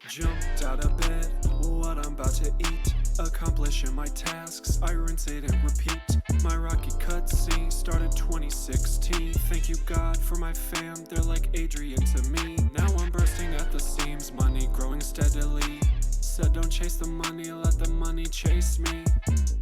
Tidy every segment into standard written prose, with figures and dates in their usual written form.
Jumped out of bed, what I'm about to eat. Accomplishing my tasks, I rinse it and repeat. My rocky cutscene started 2016. Thank you God for my fam, they're like Adrian to me. Now I'm bursting at the seams, money growing steadily. Said don't chase the money, let the money chase me.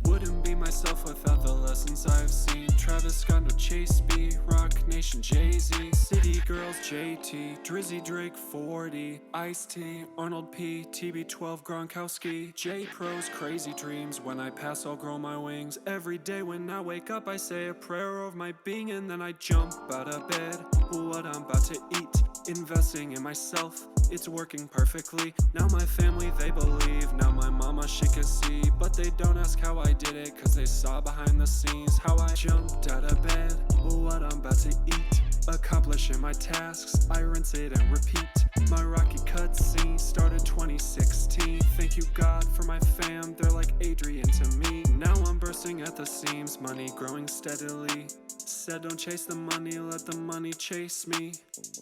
Wouldn't be myself without the lessons I've seen. Travis Scott, no Chase B, Rock Nation, Jay-Z, City Girls, JT, Drizzy Drake, 40, Ice-T, Arnold P, TB12, Gronkowski, J-Pros, crazy dreams. When I pass, I'll grow my wings. Every day when I wake up, I say a prayer of my being, and then I jump out of bed. What I'm about to eat, investing in myself, it's working perfectly. Now my family, they believe. Now my mama, she can see. But they don't ask how I did it, cause they saw behind the scenes how I jumped out of bed. What I'm about to eat, accomplishing my tasks, I rinse it and repeat. My rocky cutscene started 2016. Thank you God for my fam, they're like Adrian to me. Now I'm bursting at the seams, money growing steadily. Said don't chase the money, let the money chase me.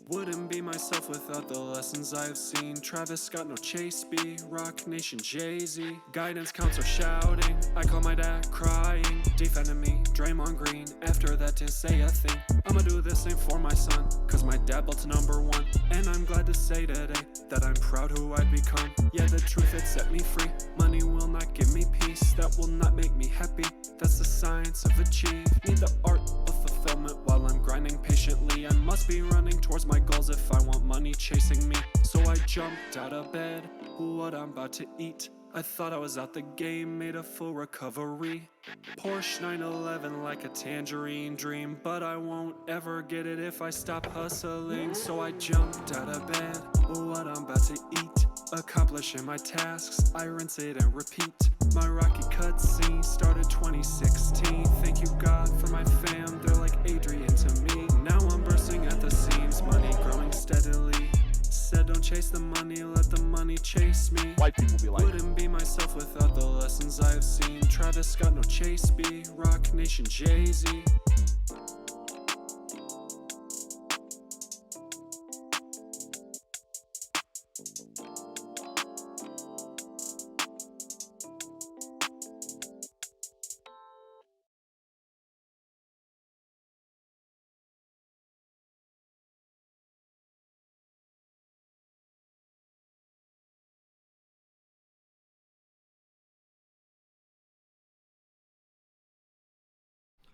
Wouldn't be myself without the lessons I've seen. Travis Scott, no Chase B, Rock Nation, Jay-Z. Guidance counselor shouting, I call my dad crying. Defending me, Draymond Green, after that didn't say a thing. I'ma do the same for my son, cause my dad built #1. And I'm glad to say today, that I'm proud who I've become. Yeah, the truth, it set me free. Money will not give me peace, that will not make me happy. That's the science of achieve. Need the art of fulfillment while I'm grinding patiently. I must be running towards my goals if I want money chasing me. So I jumped out of bed, what I'm about to eat. I thought I was out the game, made a full recovery. Porsche 911 like a tangerine dream, but I won't ever get it if I stop hustling. So I jumped out of bed, what I'm about to eat. Accomplishing my tasks, I rinse it and repeat. My rocky cutscene started 2016. Thank you God for my fam, they're like Adrian to me. Now I'm bursting at the seams, money growing steadily. Said don't chase the money, let the money chase me. White people be like, wouldn't be myself without the lessons I've seen. Travis Scott, no Chase B, Rock Nation, Jay-Z.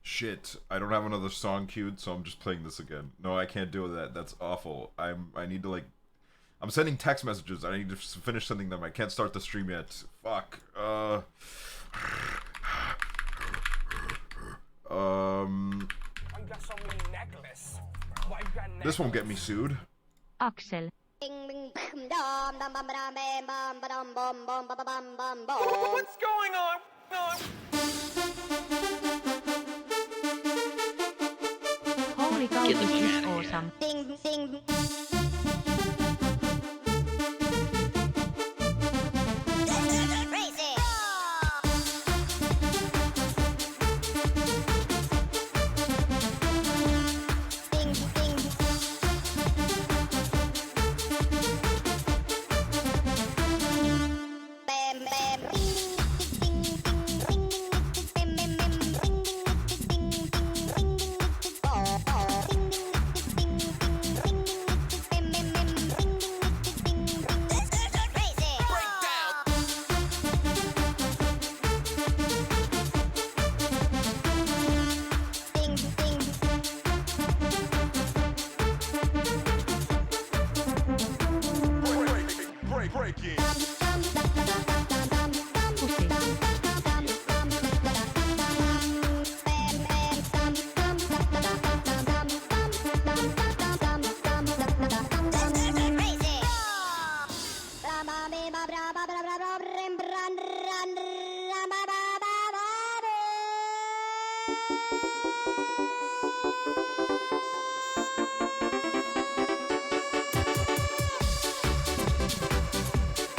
Shit, I don't have another song queued, so I'm just playing this again. No, I can't do that. That's awful. I need to, like... I'm sending text messages. I need to finish sending them. I can't start the stream yet. Fuck. I got so many necklaces. This won't get me sued. Aksel. What's going on? Holy cow, this is awesome.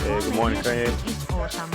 hey, good morning, Kanye. This is awesome.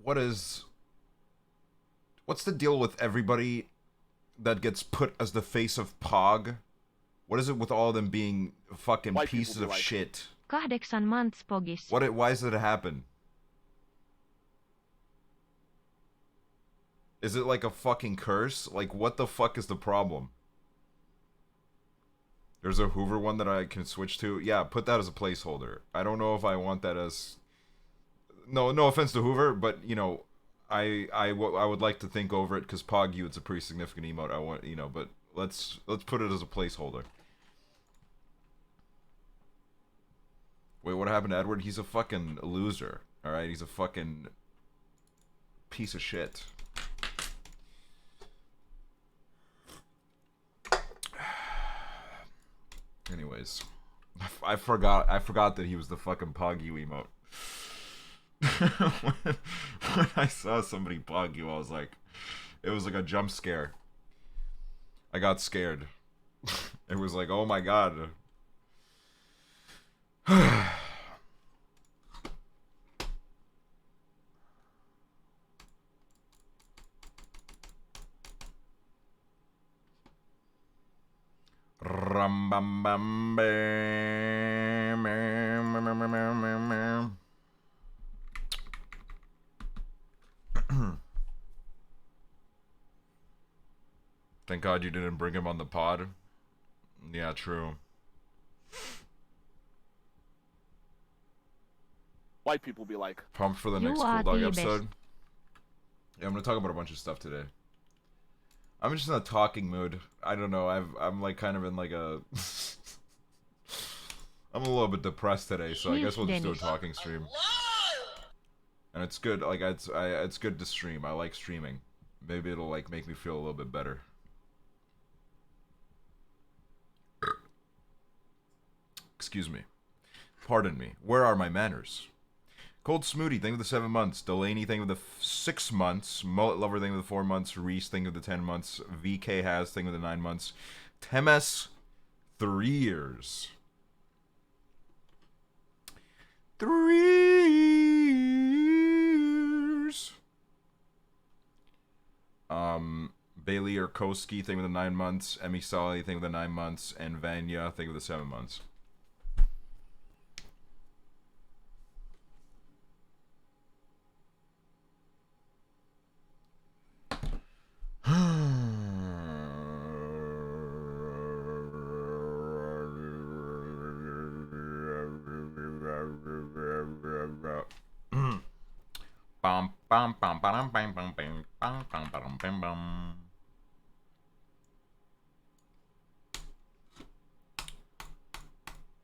What's the deal with everybody that gets put as the face of Pog? What is it with all of them being fucking pieces of shit? 8 months pogis. Why does it happen? Is it like a fucking curse? Like, what the fuck is the problem? There's a Hoover one that I can switch to. Yeah, put that as a placeholder. I don't know if I want that as... No offense to Hoover, but, you know, I would like to think over it, because Pog You, it's a pretty significant emote. I want, you know, but let's put it as a placeholder. Wait, what happened to Edward? He's a fucking loser, alright? He's a fucking piece of shit. Anyways, I forgot that he was the fucking Pog You emote. when I saw somebody Pog You, I was like, it was like a jump scare. I got scared. It was like, oh my god. Rum bum bum bam. Thank God you didn't bring him on the pod. Yeah, true. White people be like, Pumped for the next Cool Dog episode. Yeah, I'm gonna talk about a bunch of stuff today. I'm just in a talking mood. I don't know. I'm like kind of in like a. I'm a little bit depressed today, so I guess we'll just do a talking stream. And it's good. Like it's good to stream. I like streaming. Maybe it'll like make me feel a little bit better. Excuse me. Pardon me. Where are my manners? Cold Smoothie, thing of the 7 months. Delaney, thing of the 6 months. Mullet Lover, thing of the 4 months. Reese, thing of the 10 months. VK Has, thing of the 9 months. Temes, 3 years. 3 years. Bailey Urkowski, thing of the 9 months. Emmy Solly, thing of the 9 months. And Vanya, thing of the 7 months.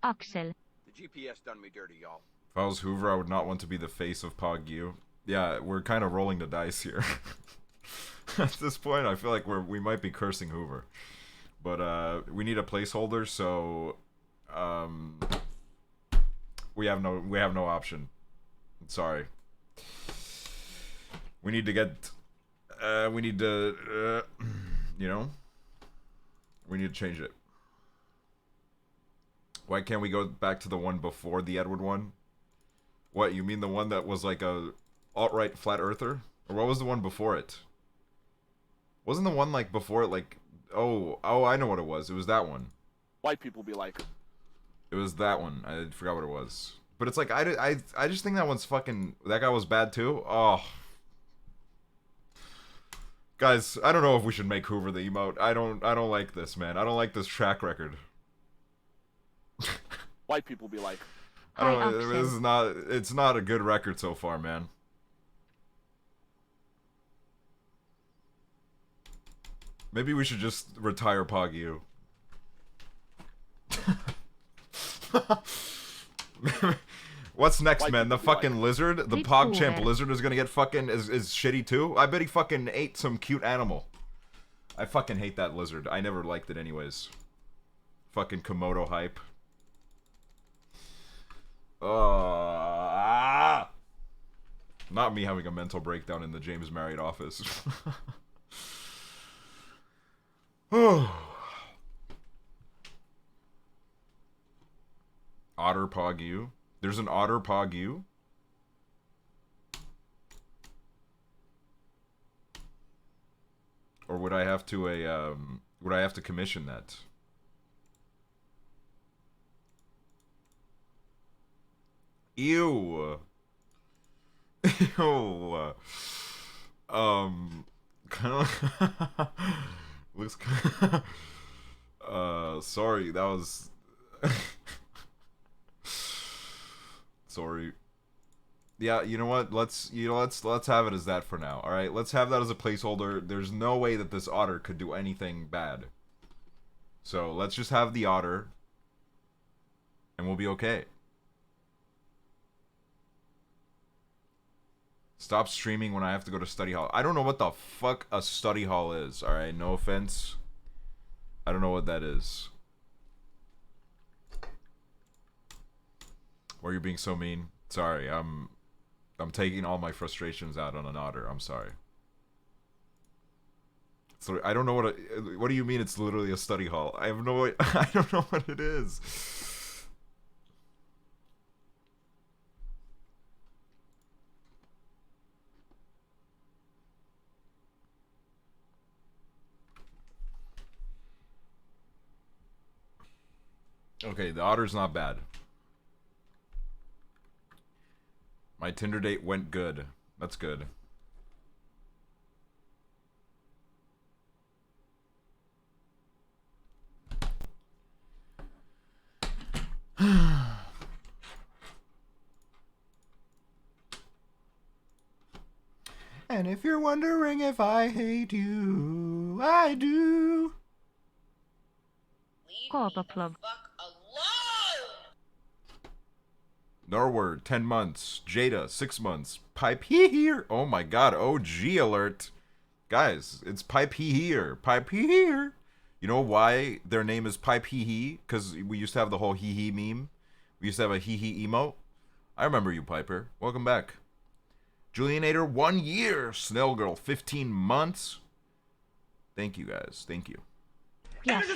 Aksel. The GPS done me dirty, y'all. If I was Hoover, I would not want to be the face of Pog You. Yeah, we're kind of rolling the dice here. At this point, I feel like we might be cursing Hoover. But we need a placeholder, so we have no option. Sorry. We need to get you know, we need to change it. Why can't we go back to the one before the Edward one? What, you mean the one that was like a alt-right flat earther? Or what was the one before it? Wasn't the one like before it like... Oh, I know what it was. It was that one. white people be like, It was that one. I forgot what it was. But it's like, I just think that one's fucking... That guy was bad too? Oh. Guys, I don't know if we should make Hoover the emote. I don't like this, man. I don't like this track record. white people be like, I don't. This is not. It's not a good record so far, man. Maybe we should just retire Pog You. What's next, man? The fucking lizard, the PogChamp lizard is gonna get fucking is shitty too. I bet he fucking ate some cute animal. I fucking hate that lizard. I never liked it anyways. Fucking Komodo hype. Not me having a mental breakdown in the James Marriott office. Otter Pog You. There's an Otter Pog You. would I have to commission that? Ew. Ew. Kind of looks kind of, sorry, that was sorry. Yeah, you know what? Let's have it as that for now. All right, let's have that as a placeholder. There's no way that this otter could do anything bad. So let's just have the otter, and we'll be okay. Stop streaming when I have to go to study hall. I don't know what the fuck a study hall is. All right, no offense. I don't know what that is. Or you're being so mean. Sorry, I'm taking all my frustrations out on an otter. I'm sorry. So I don't know what do you mean it's literally a study hall? I have no I don't know what it is. Okay, the otter's not bad. My Tinder date went good. That's good. And if you're wondering if I hate you, I do. Koopaplug. Norward, 10 months. Jada, 6 months. Pipe here. Oh my god, OG alert. Guys, it's Pipe here. Pipe here. You know why their name is Pipe Hee? Because we used to have the whole hee meme. We used to have a hee emote. I remember you, Piper. Welcome back. Julianator, 1 year. Snail Girl, 15 months. Thank you, guys. Thank you. Yes.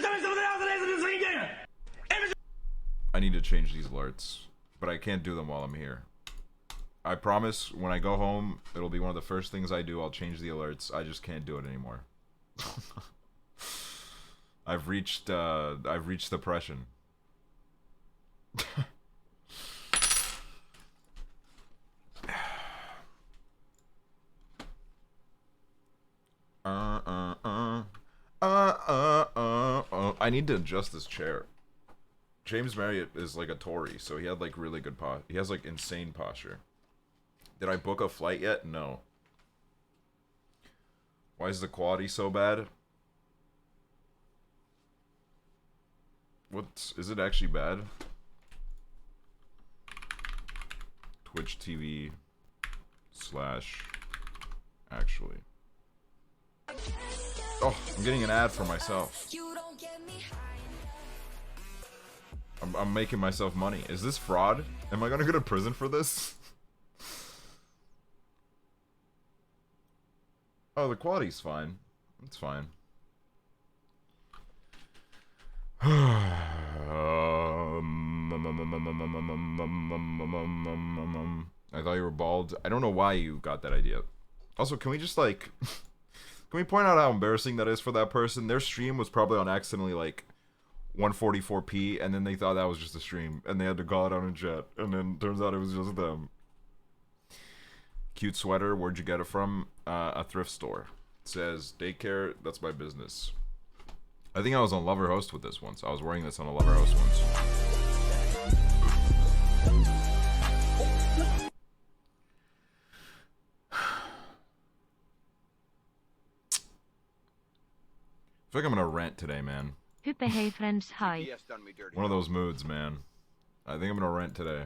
I need to change these alerts, but I can't do them while I'm here. I promise when I go home, it'll be one of the first things I do. I'll change the alerts. I just can't do it anymore. I've reached depression. I need to adjust this chair. James Marriott is like a Tory, so he had like really good he has like insane posture. Did I book a flight yet? No. Why is the quality so bad? Is it actually bad? Twitch TV / actually. Oh, I'm getting an ad for myself. I'm making myself money. Is this fraud? Am I gonna go to prison for this? Oh, the quality's fine. It's fine. I thought you were bald. I don't know why you got that idea. Also, can we just like... Can we point out how embarrassing that is for that person? Their stream was probably on accidentally like 144p, and then they thought that was just a stream, and they had to call it out in chat, and then turns out it was just them. Cute sweater, where'd you get it from? A thrift store. It says, daycare, that's my business. I think I was on Lover Host with this once. I was wearing this on a Lover Host once. I feel like I'm gonna rant today, man. Hype hey friends hi. PS done me dirty. One of those moods, man. I think I'm gonna rant today.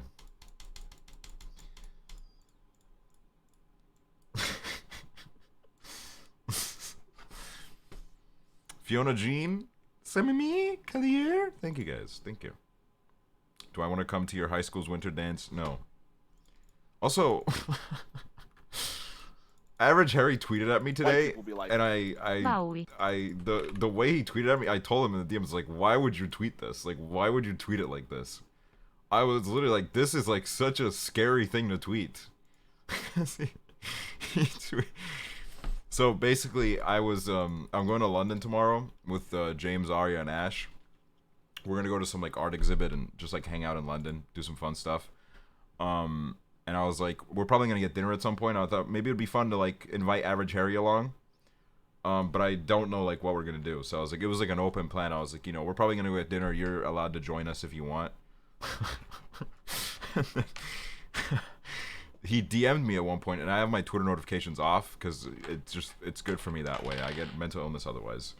Fiona Jean? Samimi? Calier? Thank you guys. Thank you. Do I want to come to your high school's winter dance? No. Also, Average Harry tweeted at me today, like, and Bowie. the way he tweeted at me, I told him in the DMs, like, why would you tweet this? Like, why would you tweet it like this? I was literally like, this is like such a scary thing to tweet. So basically, I'm going to London tomorrow with James, Arya, and Ash. We're gonna go to some like art exhibit and just like hang out in London, do some fun stuff. And I was like, we're probably gonna get dinner at some point. I thought maybe it'd be fun to like invite Average Harry along. But I don't know like what we're gonna do. So I was like, it was like an open plan. I was like, we're probably gonna go get dinner. You're allowed to join us if you want. He DM'd me at one point, and I have my Twitter notifications off because it's good for me that way. I get mental illness otherwise.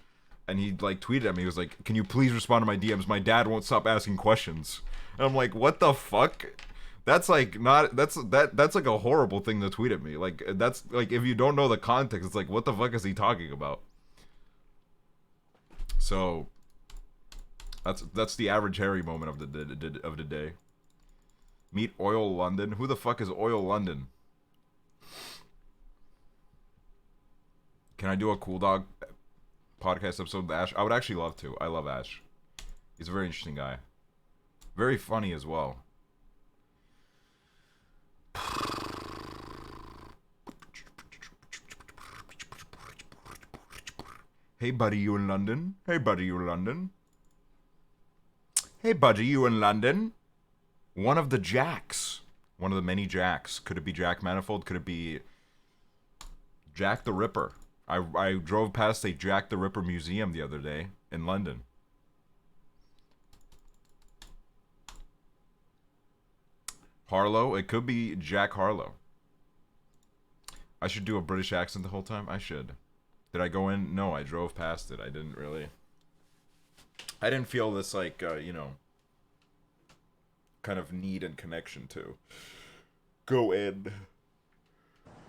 And he like tweeted at me. He was like, "Can you please respond to my DMs? My dad won't stop asking questions." And I'm like, "What the fuck?" That's like that's like a horrible thing to tweet at me. Like that's like if you don't know the context, it's like what the fuck is he talking about? So that's the Average Harry moment of the day. Meet Oil London. Who the fuck is Oil London? Can I do a Cool Dog podcast episode with Ash? I would actually love to. I love Ash. He's a very interesting guy. Very funny as well. Hey buddy, you in London? Hey buddy, you in London? Hey buddy, you in London? One of the Jacks. One of the many Jacks. Could it be Jack Manifold? Could it be Jack the Ripper? I drove past a Jack the Ripper museum the other day in London. Harlow? It could be Jack Harlow. I should do a British accent the whole time? I should. Did I go in? No, I drove past it. I didn't really. I didn't feel this, like, kind of need and connection to go in.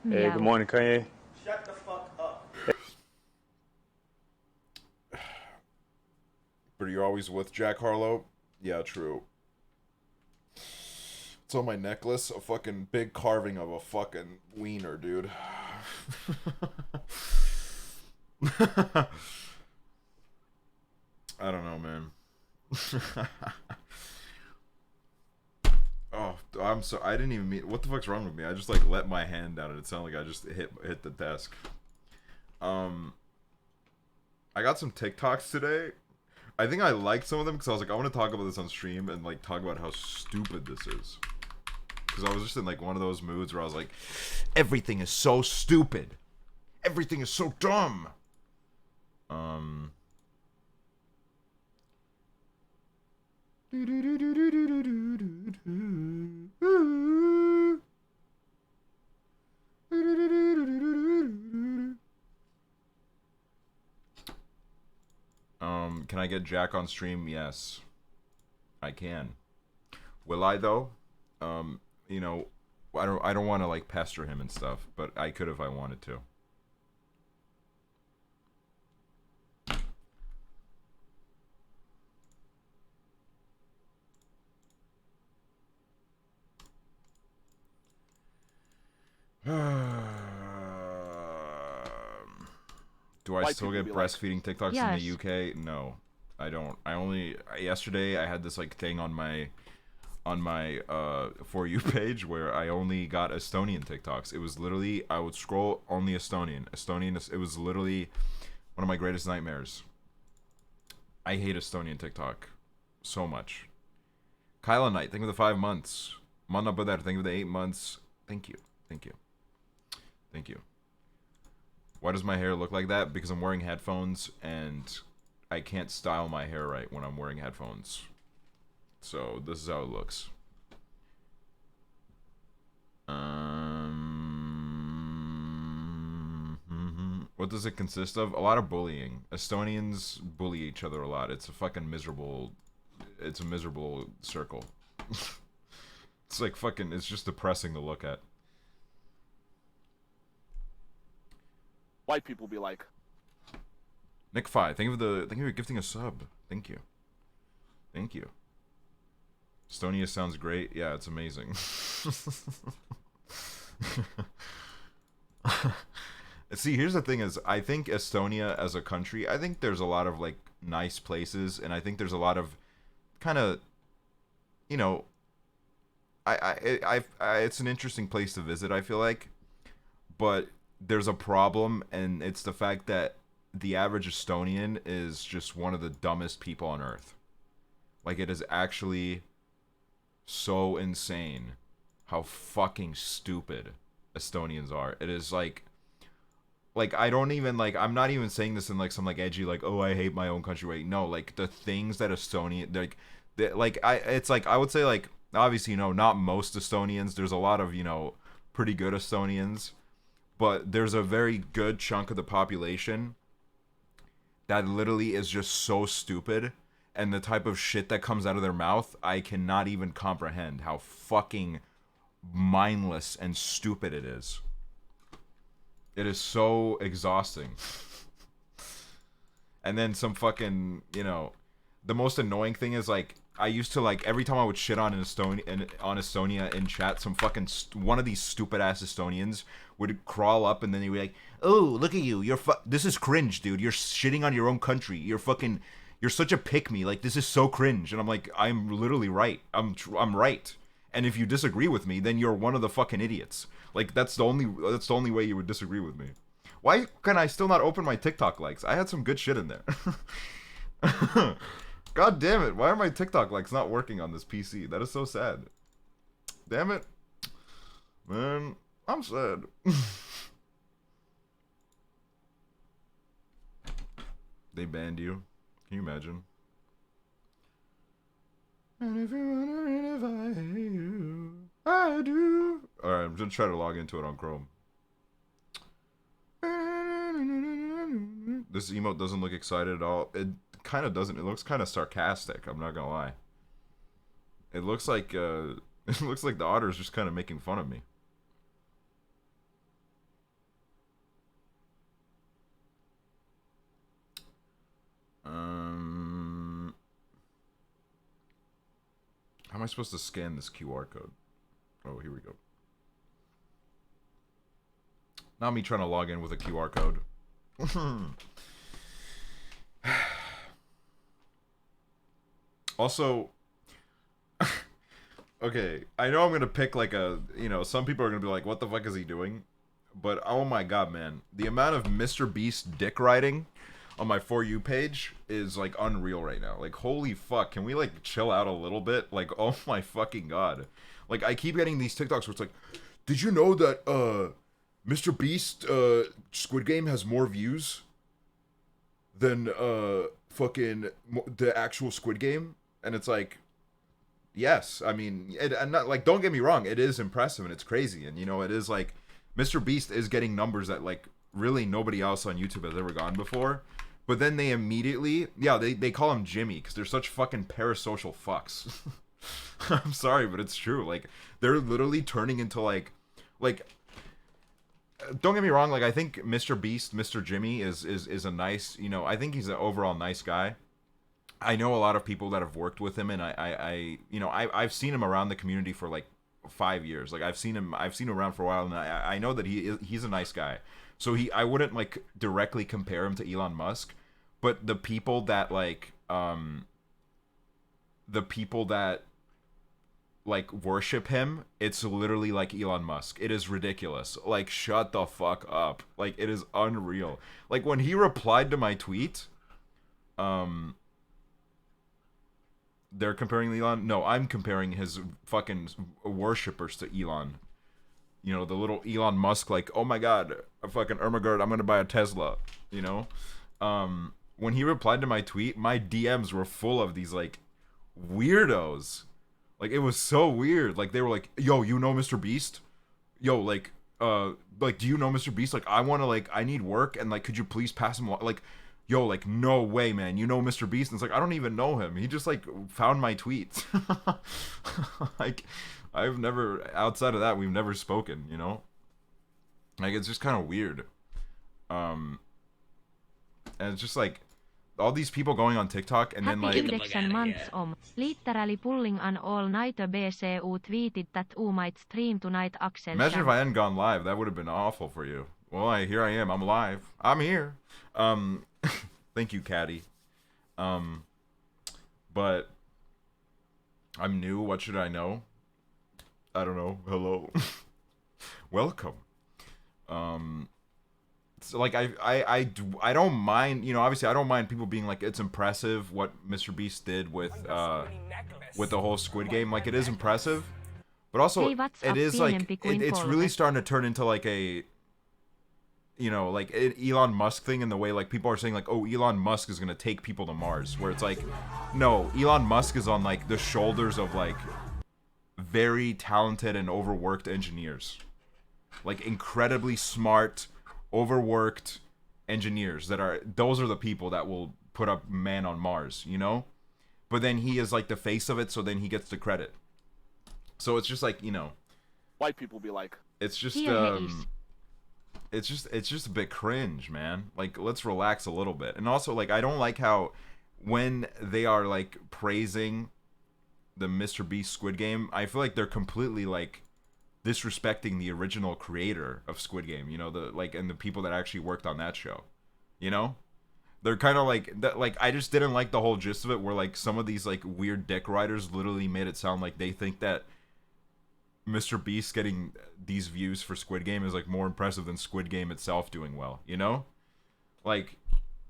Hey, good morning, Kanye. Shut the fuck up. But you're always with Jack Harlow? Yeah, true. It's on my necklace, a fucking big carving of a fucking wiener, dude. I don't know, man. Oh, I'm so I didn't even mean. What the fuck's wrong with me? I just like let my hand down and it sounded like I just hit the desk. I got some TikToks today. I think I liked some of them because I was like, I want to talk about this on stream and like talk about how stupid this is. Because I was just in like one of those moods where I was like, everything is so stupid. Everything is so dumb. Can I get Jack on stream? Yes. I can. Will I though? You know, I don't want to like pester him and stuff, but I could if I wanted to. Do I White still people get be like- breastfeeding TikToks Yes. in the UK? No, I don't. Yesterday I had this like thing on my For You page where I only got Estonian TikToks. It was literally, I would scroll only Estonian. It was literally one of my greatest nightmares. I hate Estonian TikTok so much. Kyla Knight, thank you for the 5 months. Manna Badar, thank you for the 8 months. Thank you. Thank you. Thank you. Why does my hair look like that? Because I'm wearing headphones and I can't style my hair right when I'm wearing headphones. So this is how it looks. What does it consist of? A lot of bullying. Estonians bully each other a lot. It's a fucking miserable. It's a miserable circle. It's like fucking. It's just depressing to look at. White people be like, Nick Fi, thank you for gifting a sub. Thank you. Thank you. Estonia sounds great. Yeah, it's amazing. See, here's the thing is, I think Estonia as a country, I think there's a lot of, like, nice places, and I think there's a lot of kind of, you know, it's an interesting place to visit, I feel like, but there's a problem, and it's the fact that the average Estonian is just one of the dumbest people on earth. Like, it is actually so insane how fucking stupid Estonians are. It is like I don't even like, I'm not even saying this in like some like edgy like, oh, I hate my own country way. No, like the things that Estonian it's like, I would say like, obviously, you know, not most Estonians. There's a lot of, you know, pretty good Estonians, but there's a very good chunk of the population that literally is just so stupid, and the type of shit that comes out of their mouth, I cannot even comprehend how fucking mindless and stupid it is. It is so exhausting. And then some fucking, you know, the most annoying thing is like, I used to like, every time I would shit on Estonia in chat, some fucking one of these stupid ass Estonians would crawl up and then he'd be like, "Oh, look at you! This is cringe, dude. You're shitting on your own country. You're such a pick me. Like, this is so cringe." And I'm like, I'm literally right. I'm right. And if you disagree with me, then you're one of the fucking idiots. Like, that's the only way you would disagree with me. Why can I still not open my TikTok likes? I had some good shit in there. God damn it. Why are my TikTok likes not working on this PC? That is so sad. Damn it. Man, I'm sad. They banned you. Can you imagine? And if you're wondering if I hate you, I do. Alright, I'm gonna try to log into it on Chrome. This emote doesn't look excited at all. It kind of doesn't. It looks kind of sarcastic. I'm not gonna lie. It looks like it looks like the otter's just kind of making fun of me. How am I supposed to scan this QR code? Oh, here we go. Not me trying to log in with a QR code. Also, okay, I know I'm gonna pick like a, you know, some people are gonna be like, what the fuck is he doing? But oh my god, man, the amount of Mr. Beast dick riding on my For You page is like unreal right now. Like, holy fuck, can we like chill out a little bit? Like, oh my fucking god. Like, I keep getting these TikToks where it's like, did you know that Mr. Beast Squid Game has more views than fucking the actual Squid Game? And it's like, yes, I mean, and not like, don't get me wrong, it is impressive and it's crazy, and you know, it is like, Mr. Beast is getting numbers that like really nobody else on YouTube has ever gone before. But then they immediately, yeah, they call him Jimmy because they're such fucking parasocial fucks. I'm sorry, but it's true. Like, they're literally turning into like, don't get me wrong, like, I think Mr. Beast, Mr. Jimmy is a nice, you know, I think he's an overall nice guy. I know a lot of people that have worked with him, and I you know, I've seen him around the community for like 5 years. Like, I've seen him around for a while, and I know that he's a nice guy. So I wouldn't like directly compare him to Elon Musk, but the people that like worship him, it's literally like Elon Musk. It is ridiculous. Like, shut the fuck up. Like, it is unreal. Like, when he replied to my tweet, they're comparing Elon. No, I'm comparing his fucking worshippers to Elon. You know, the little Elon Musk, like, oh my god, a fucking Ermagerd, I'm gonna buy a Tesla. You know, when he replied to my tweet, my DMs were full of these like weirdos. Like, it was so weird. Like, they were like, yo, you know Mr. Beast? Yo, like, do you know Mr. Beast? Like, I need work, and like, could you please pass him? Like, yo, like, no way, man. You know Mr. Beast? And it's like, I don't even know him. He just like found my tweets. Like, I've never, outside of that, we've never spoken, you know? Like, it's just kind of weird. And it's just like, all these people going on TikTok, and then like... Happy 9 months literally pulling an all-nighter BCU tweeted that U might stream tonight Aksel. Imagine if I hadn't gone live. That would have been awful for you. Well, here I am. I'm live. I'm here. Thank you, Caddy. But I'm new. What should I know? I don't know. Hello. Welcome. So, like I don't mind, you know, obviously I don't mind people being like it's impressive what Mr. Beast did with the whole Squid Game. Like it is impressive, but also Hei, what's it up is like pienempi kuin it's really polve? starting to turn into like a, you know, like an Elon Musk thing in the way like people are saying like, oh, Elon Musk is gonna take people to Mars, where it's like, no, Elon Musk is on like the shoulders of like very talented and overworked engineers, like incredibly smart, overworked engineers those are the people that will put up man on Mars, you know? But then he is like the face of it, so then he gets the credit. So it's just like, you know, white people be like, it's just Here he is. it's just a bit cringe, man. Like let's relax a little bit. And also like I don't like how when they are like praising the Mr. Beast Squid Game, I feel like they're completely like disrespecting the original creator of Squid Game, you know, the like and the people that actually worked on that show. You know? They're kind of like that, like I just didn't like the whole gist of it where like some of these like weird dick writers literally made it sound like they think that Mr. Beast getting these views for Squid Game is like more impressive than Squid Game itself doing well, you know? Like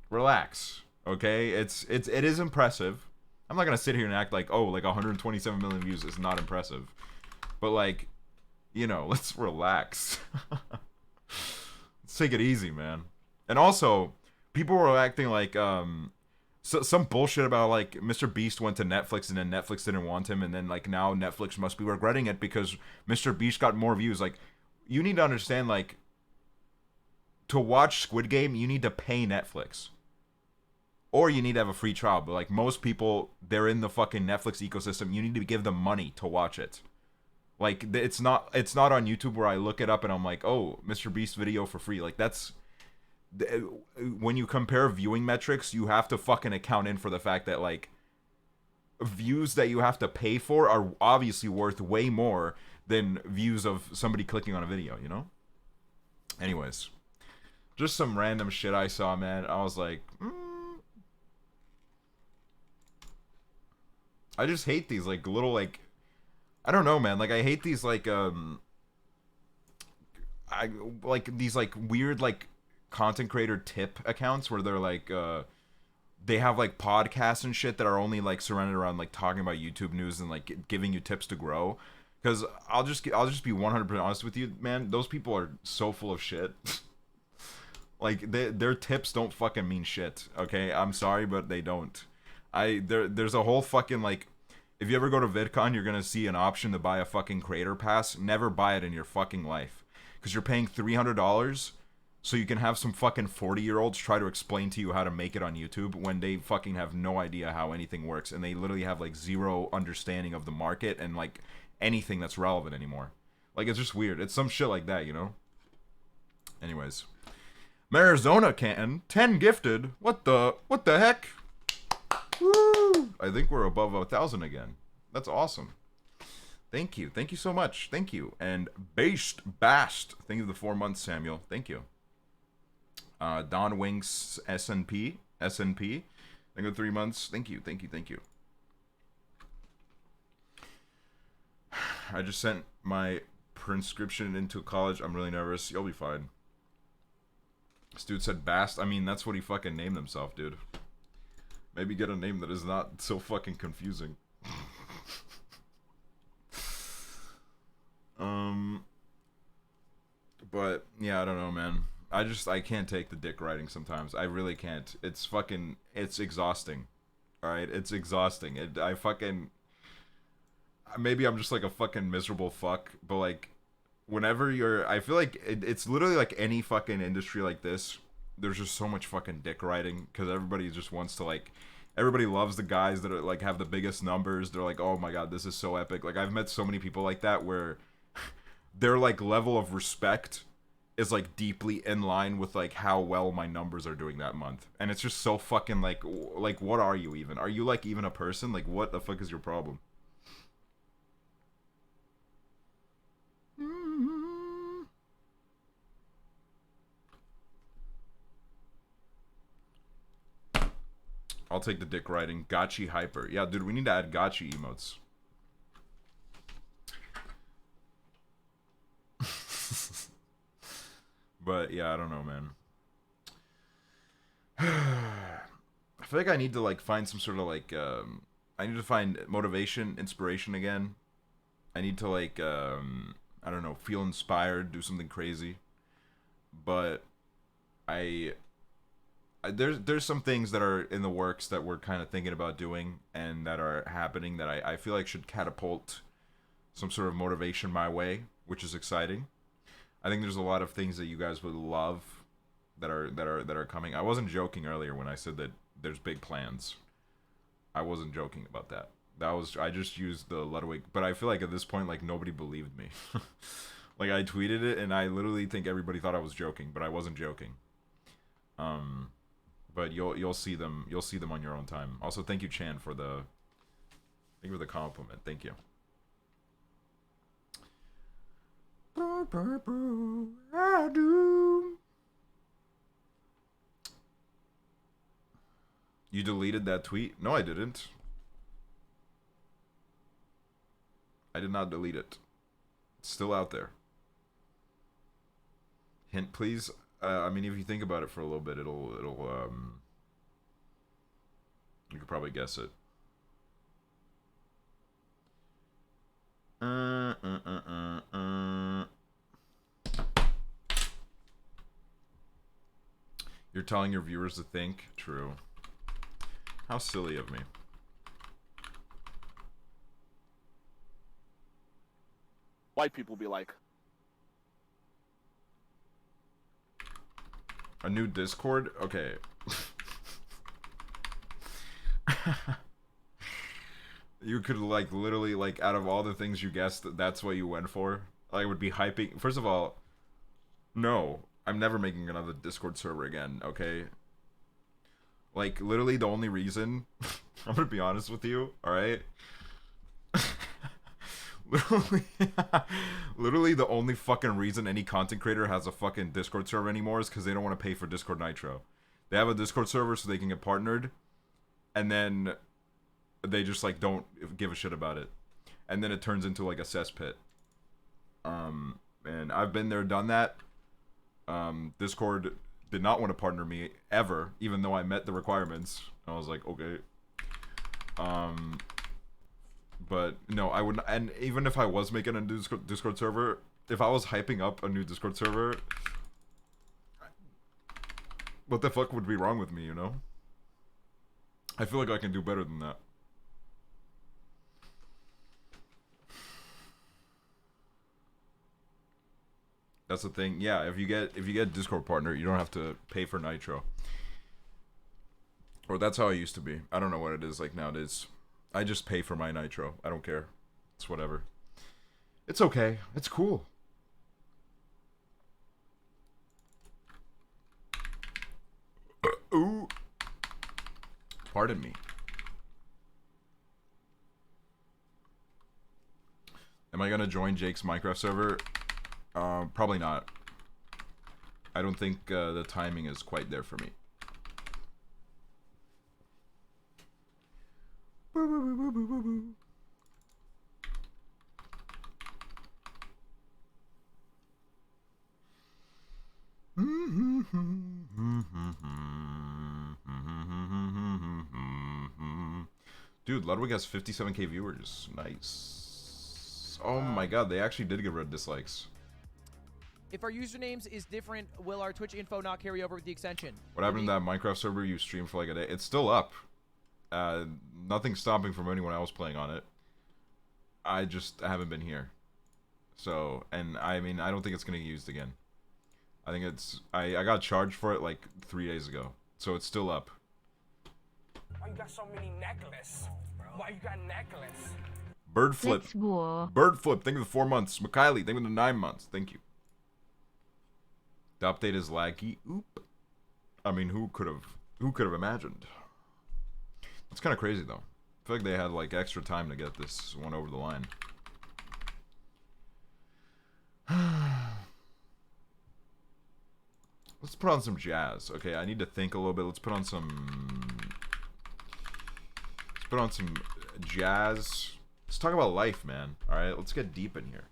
relax, okay? It is impressive. I'm not going to sit here and act like, "Oh, like 127 million views is not impressive." But like, you know, let's relax. Let's take it easy, man. And also, people were acting like some bullshit about like Mr. Beast went to Netflix and then Netflix didn't want him, and then like now Netflix must be regretting it because Mr. Beast got more views. Like, you need to understand, like, to watch Squid Game, you need to pay Netflix. Or you need to have a free trial. But like most people, they're in the fucking Netflix ecosystem. You need to give them money to watch it. Like it's not on YouTube where I look it up and I'm like, oh, Mr. Beast video for free. Like that's when you compare viewing metrics, you have to fucking account in for the fact that like views that you have to pay for are obviously worth way more than views of somebody clicking on a video, you know? Anyways, just some random shit I saw, man. I was like, I just hate these like little like, I don't know, man. Like I hate these like I like these like weird like content creator tip accounts where they're like they have like podcasts and shit that are only like surrounded around like talking about YouTube news and like giving you tips to grow. Because I'll just be 100% honest with you, man. Those people are so full of shit. Like their tips don't fucking mean shit. Okay, I'm sorry, but they don't. There's a whole fucking like, if you ever go to VidCon, you're gonna see an option to buy a fucking creator pass. Never buy it in your fucking life, because you're paying $300 so you can have some fucking 40-year-olds try to explain to you how to make it on YouTube when they fucking have no idea how anything works, and they literally have like zero understanding of the market and like anything that's relevant anymore. Like it's just weird. It's some shit like that, you know? Anyways. Arizona Canton, 10 gifted. What the heck? Woo! I think we're above 1,000 again. That's awesome. Thank you. Thank you so much. Thank you. And Bast. Thank you for the 4 months, Samuel. Thank you. Don Winks SNP. Thank you for 3 months. Thank you. Thank you. Thank you. I just sent my prescription into college. I'm really nervous. You'll be fine. This dude said Bast. I mean, that's what he fucking named himself, dude. Maybe get a name that is not so fucking confusing. But yeah, I don't know, man. I can't take the dick writing sometimes. I really can't. It's exhausting. Alright? It's exhausting. Maybe I'm just like a fucking miserable fuck, but like, whenever I feel like it's literally like any fucking industry like this, there's just so much fucking dick writing, because everybody just wants to like, everybody loves the guys that are like have the biggest numbers. They're like, oh my god, this is so epic. Like I've met so many people like that where their like level of respect is like deeply in line with like how well my numbers are doing that month, and it's just so fucking like what are you even? Are you like even a person? Like what the fuck is your problem? I'll take the dick riding. Gotchi hyper. Yeah, dude, we need to add gotchi emotes. But yeah, I don't know, man. feel like I need to like find some sort of like I need to find motivation, inspiration again. I need to like I don't know, feel inspired, do something crazy. But there's some things that are in the works that we're kind of thinking about doing and that are happening that I feel like should catapult some sort of motivation my way, which is exciting. I think there's a lot of things that you guys would love that are coming. I wasn't joking earlier when I said that there's big plans. I wasn't joking about that. I just used the Ludwig, but I feel like at this point like nobody believed me. Like I tweeted it and I literally think everybody thought I was joking, but I wasn't joking. But you'll see them on your own time. Also, thank you Chan for the compliment. Thank you. I do. You deleted that tweet? No, I didn't. I did not delete it. It's still out there. Hint, please. I mean, if you think about it for a little bit, it'll you could probably guess it. You're telling your viewers to think? True. How silly of me. White people be like, a new Discord? Okay. You could like literally like out of all the things you guessed, that's what you went for. I would be hyping. First of all, no, I'm never making another Discord server again. Okay. Like literally the only reason I'm gonna be honest with you. All right. Literally the only fucking reason any content creator has a fucking Discord server anymore is because they don't want to pay for Discord Nitro. They have a Discord server so they can get partnered, and then they just like don't give a shit about it, and then it turns into like a cesspit. And I've been there, done that. Discord did not want to partner me ever, even though I met the requirements. I was like, okay. But no, I wouldn't. And even if I was making a Discord server, if I was hyping up a new Discord server, what the fuck would be wrong with me, you know? I feel like I can do better than that. That's the thing. Yeah, if you get Discord partner, you don't have to pay for Nitro. Or that's how it used to be. I don't know what it is like nowadays. I just pay for my Nitro. I don't care. It's whatever. It's okay. It's cool. Ooh. Pardon me. Am I gonna join Jake's Minecraft server? Probably not. I don't think the timing is quite there for me. Dude, Ludwig has 57k viewers. Nice. Oh my god, they actually did get rid of dislikes. If our usernames is different, will our Twitch info not carry over with the extension? What happened to that Minecraft server you streamed for like a day? It's still up. Nothing's stopping from anyone else playing on it. I just haven't been here. So, and I mean, I don't think it's gonna get used again. I think it's, I got charged for it like 3 days ago. So it's still up. Why you got so many necklace? Why you got necklace? Bird Flip. Let's go. Bird Flip, thank you for the 4 months. Mikhaili, thank you for the 9 months. Thank you. The update is laggy. Oop. I mean, who could have imagined? It's kind of crazy though. I feel like they had like extra time to get this one over the line. Let's put on some jazz. Okay, I need to think a little bit. Let's put on some jazz. Let's talk about life, man. All right, let's get deep in here.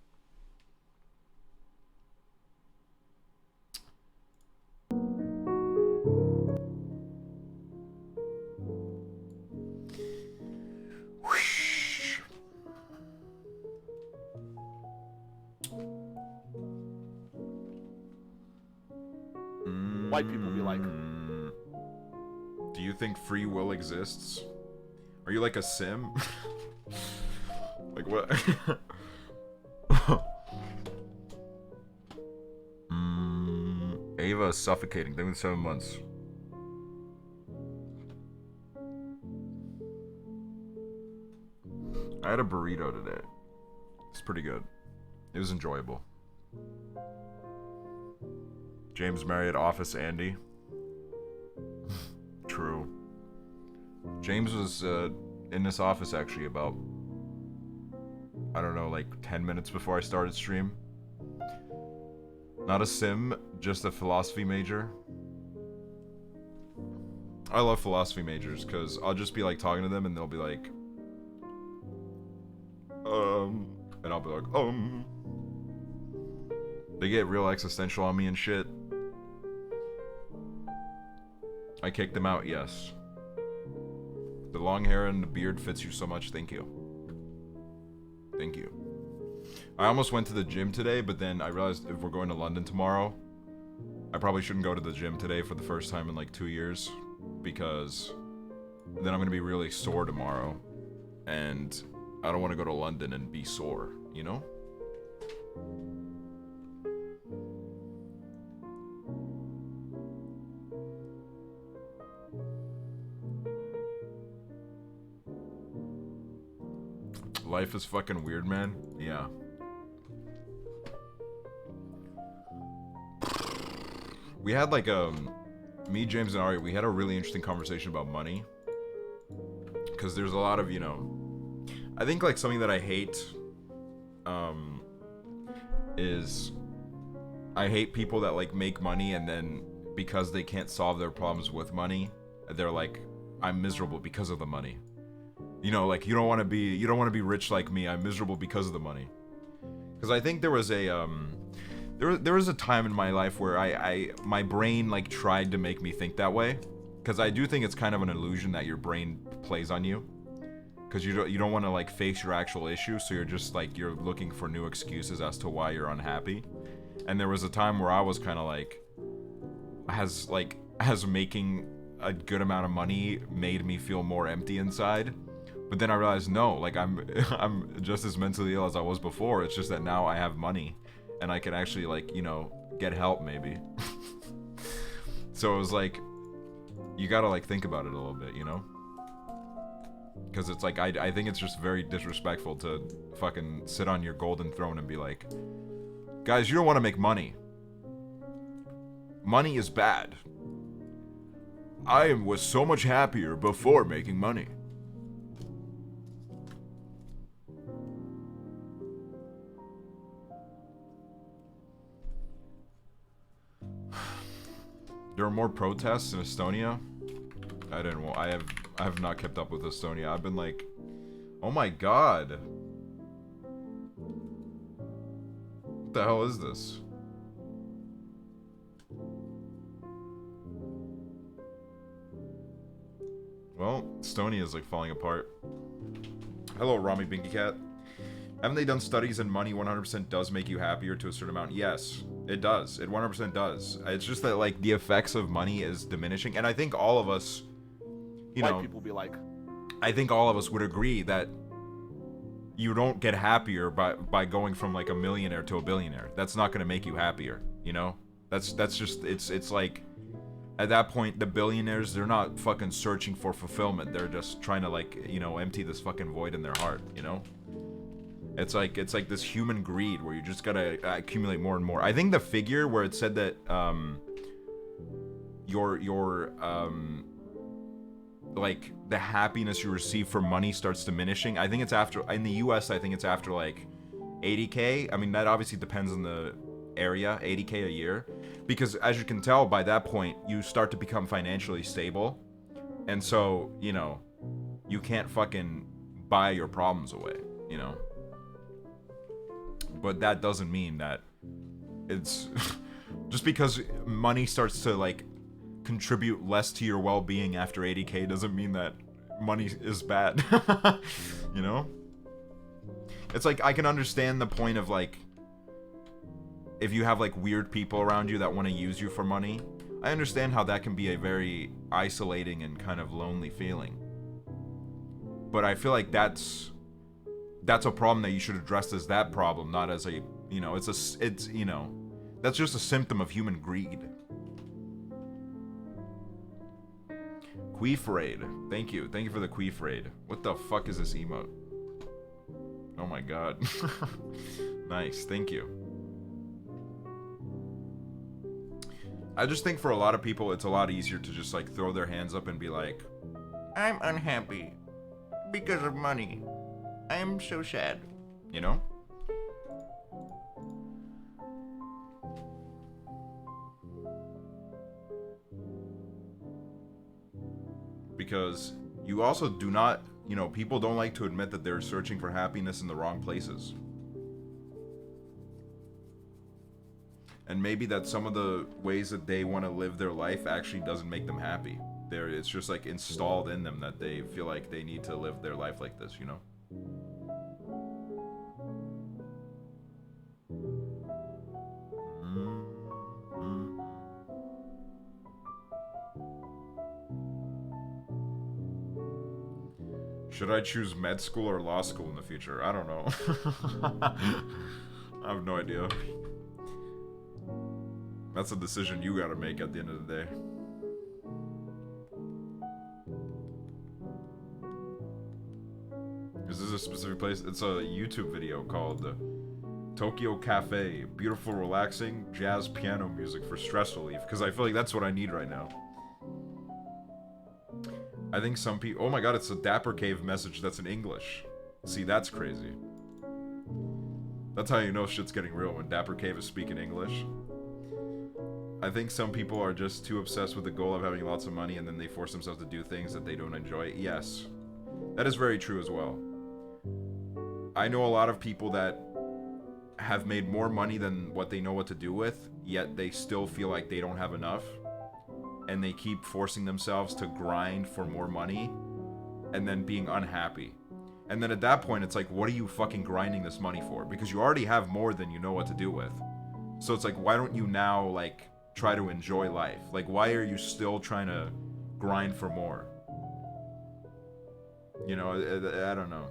white people be like, do you think free will exists? Are you like a sim? Like what? Ava is suffocating. They've been 7 months. I had a burrito today. It's pretty good. It was enjoyable. James Marriott, Office Andy. True. James was in this office actually about, I don't know, like 10 minutes before I started stream. Not a sim, just a philosophy major. I love philosophy majors because I'll just be like talking to them and they'll be like, and I'll be like, They get real existential on me and shit. I kicked them out, yes. The long hair and the beard fits you so much, thank you. Thank you. I almost went to the gym today, but then I realized if we're going to London tomorrow, I probably shouldn't go to the gym today for the first time in like 2 years, because then I'm gonna be really sore tomorrow, and I don't want to go to London and be sore, you know? Life is fucking weird, man. Yeah. We had like me, James, and Ari, we had a really interesting conversation about money. Because there's a lot of, you know, I think like something that I hate is I hate people that like make money and then because they can't solve their problems with money, they're like, I'm miserable because of the money. You know, like you don't want to be rich like me. I'm miserable because of the money. Because I think there was a there was a time in my life where my brain like tried to make me think that way. Because I do think it's kind of an illusion that your brain plays on you. Because you don't want to like face your actual issue, so you're just like you're looking for new excuses as to why you're unhappy. And there was a time where I was kind of like, has making a good amount of money made me feel more empty inside. But then I realized no, like I'm just as mentally ill as I was before. It's just that now I have money, and I can actually like, you know, get help maybe. So it was like, you gotta like think about it a little bit, you know? Because it's like, I think it's just very disrespectful to fucking sit on your golden throne and be like, guys, you don't want to make money. Money is bad. I was so much happier before making money. There are more protests in Estonia. I have not kept up with Estonia. I've been like, oh my god. What the hell is this? Well, Estonia is like falling apart. Hello, Rami Binky Cat. Haven't they done studies and money 100% does make you happier to a certain amount? Yes, it does. It 100% does. It's just that like the effects of money is diminishing, and I think all of us, you know, white people be like, I think all of us would agree that you don't get happier by going from like a millionaire to a billionaire. That's not going to make you happier, you know? That's just it's like at that point the billionaires, they're not fucking searching for fulfillment. They're just trying to like, you know, empty this fucking void in their heart, you know? It's like this human greed where you just gotta accumulate more and more. I think the figure where it said that your like the happiness you receive from money starts diminishing. I think it's after, in the US, I think it's after like 80K. I mean, that obviously depends on the area, 80K a year. Because as you can tell, by that point, you start to become financially stable. And so, you know, you can't fucking buy your problems away, you know? But that doesn't mean that it's just because money starts to like contribute less to your well-being after 80K doesn't mean that money is bad. You know? It's like, I can understand the point of like, if you have like weird people around you that want to use you for money, I understand how that can be a very isolating and kind of lonely feeling. But I feel like that's a problem that you should address as that problem, not as a, you know, you know, that's just a symptom of human greed. Queefraid. Thank you for the Queefraid. What the fuck is this emote? Oh my god. Nice, thank you. I just think for a lot of people, it's a lot easier to just like throw their hands up and be like, I'm unhappy because of money. I am so sad. You know? Because you also do not, you know, people don't like to admit that they're searching for happiness in the wrong places. And maybe that some of the ways that they want to live their life actually doesn't make them happy. It's just like installed in them that they feel like they need to live their life like this, you know? Should I choose med school or law school in the future? I don't know. I have no idea. That's a decision you gotta make at the end of the day. Is this a specific place? It's a YouTube video called Tokyo Cafe. Beautiful, relaxing, jazz piano music for stress relief. Because I feel like that's what I need right now. I think some people... Oh my god, it's a Dapper Cave message that's in English. See, that's crazy. That's how you know shit's getting real, when Dapper Cave is speaking English. I think some people are just too obsessed with the goal of having lots of money and then they force themselves to do things that they don't enjoy. Yes. That is very true as well. I know a lot of people that have made more money than what they know what to do with, yet they still feel like they don't have enough. And they keep forcing themselves to grind for more money and then being unhappy. And then at that point, it's like, what are you fucking grinding this money for? Because you already have more than you know what to do with. So it's like, why don't you now, like, try to enjoy life? Like, why are you still trying to grind for more? You know, I don't know.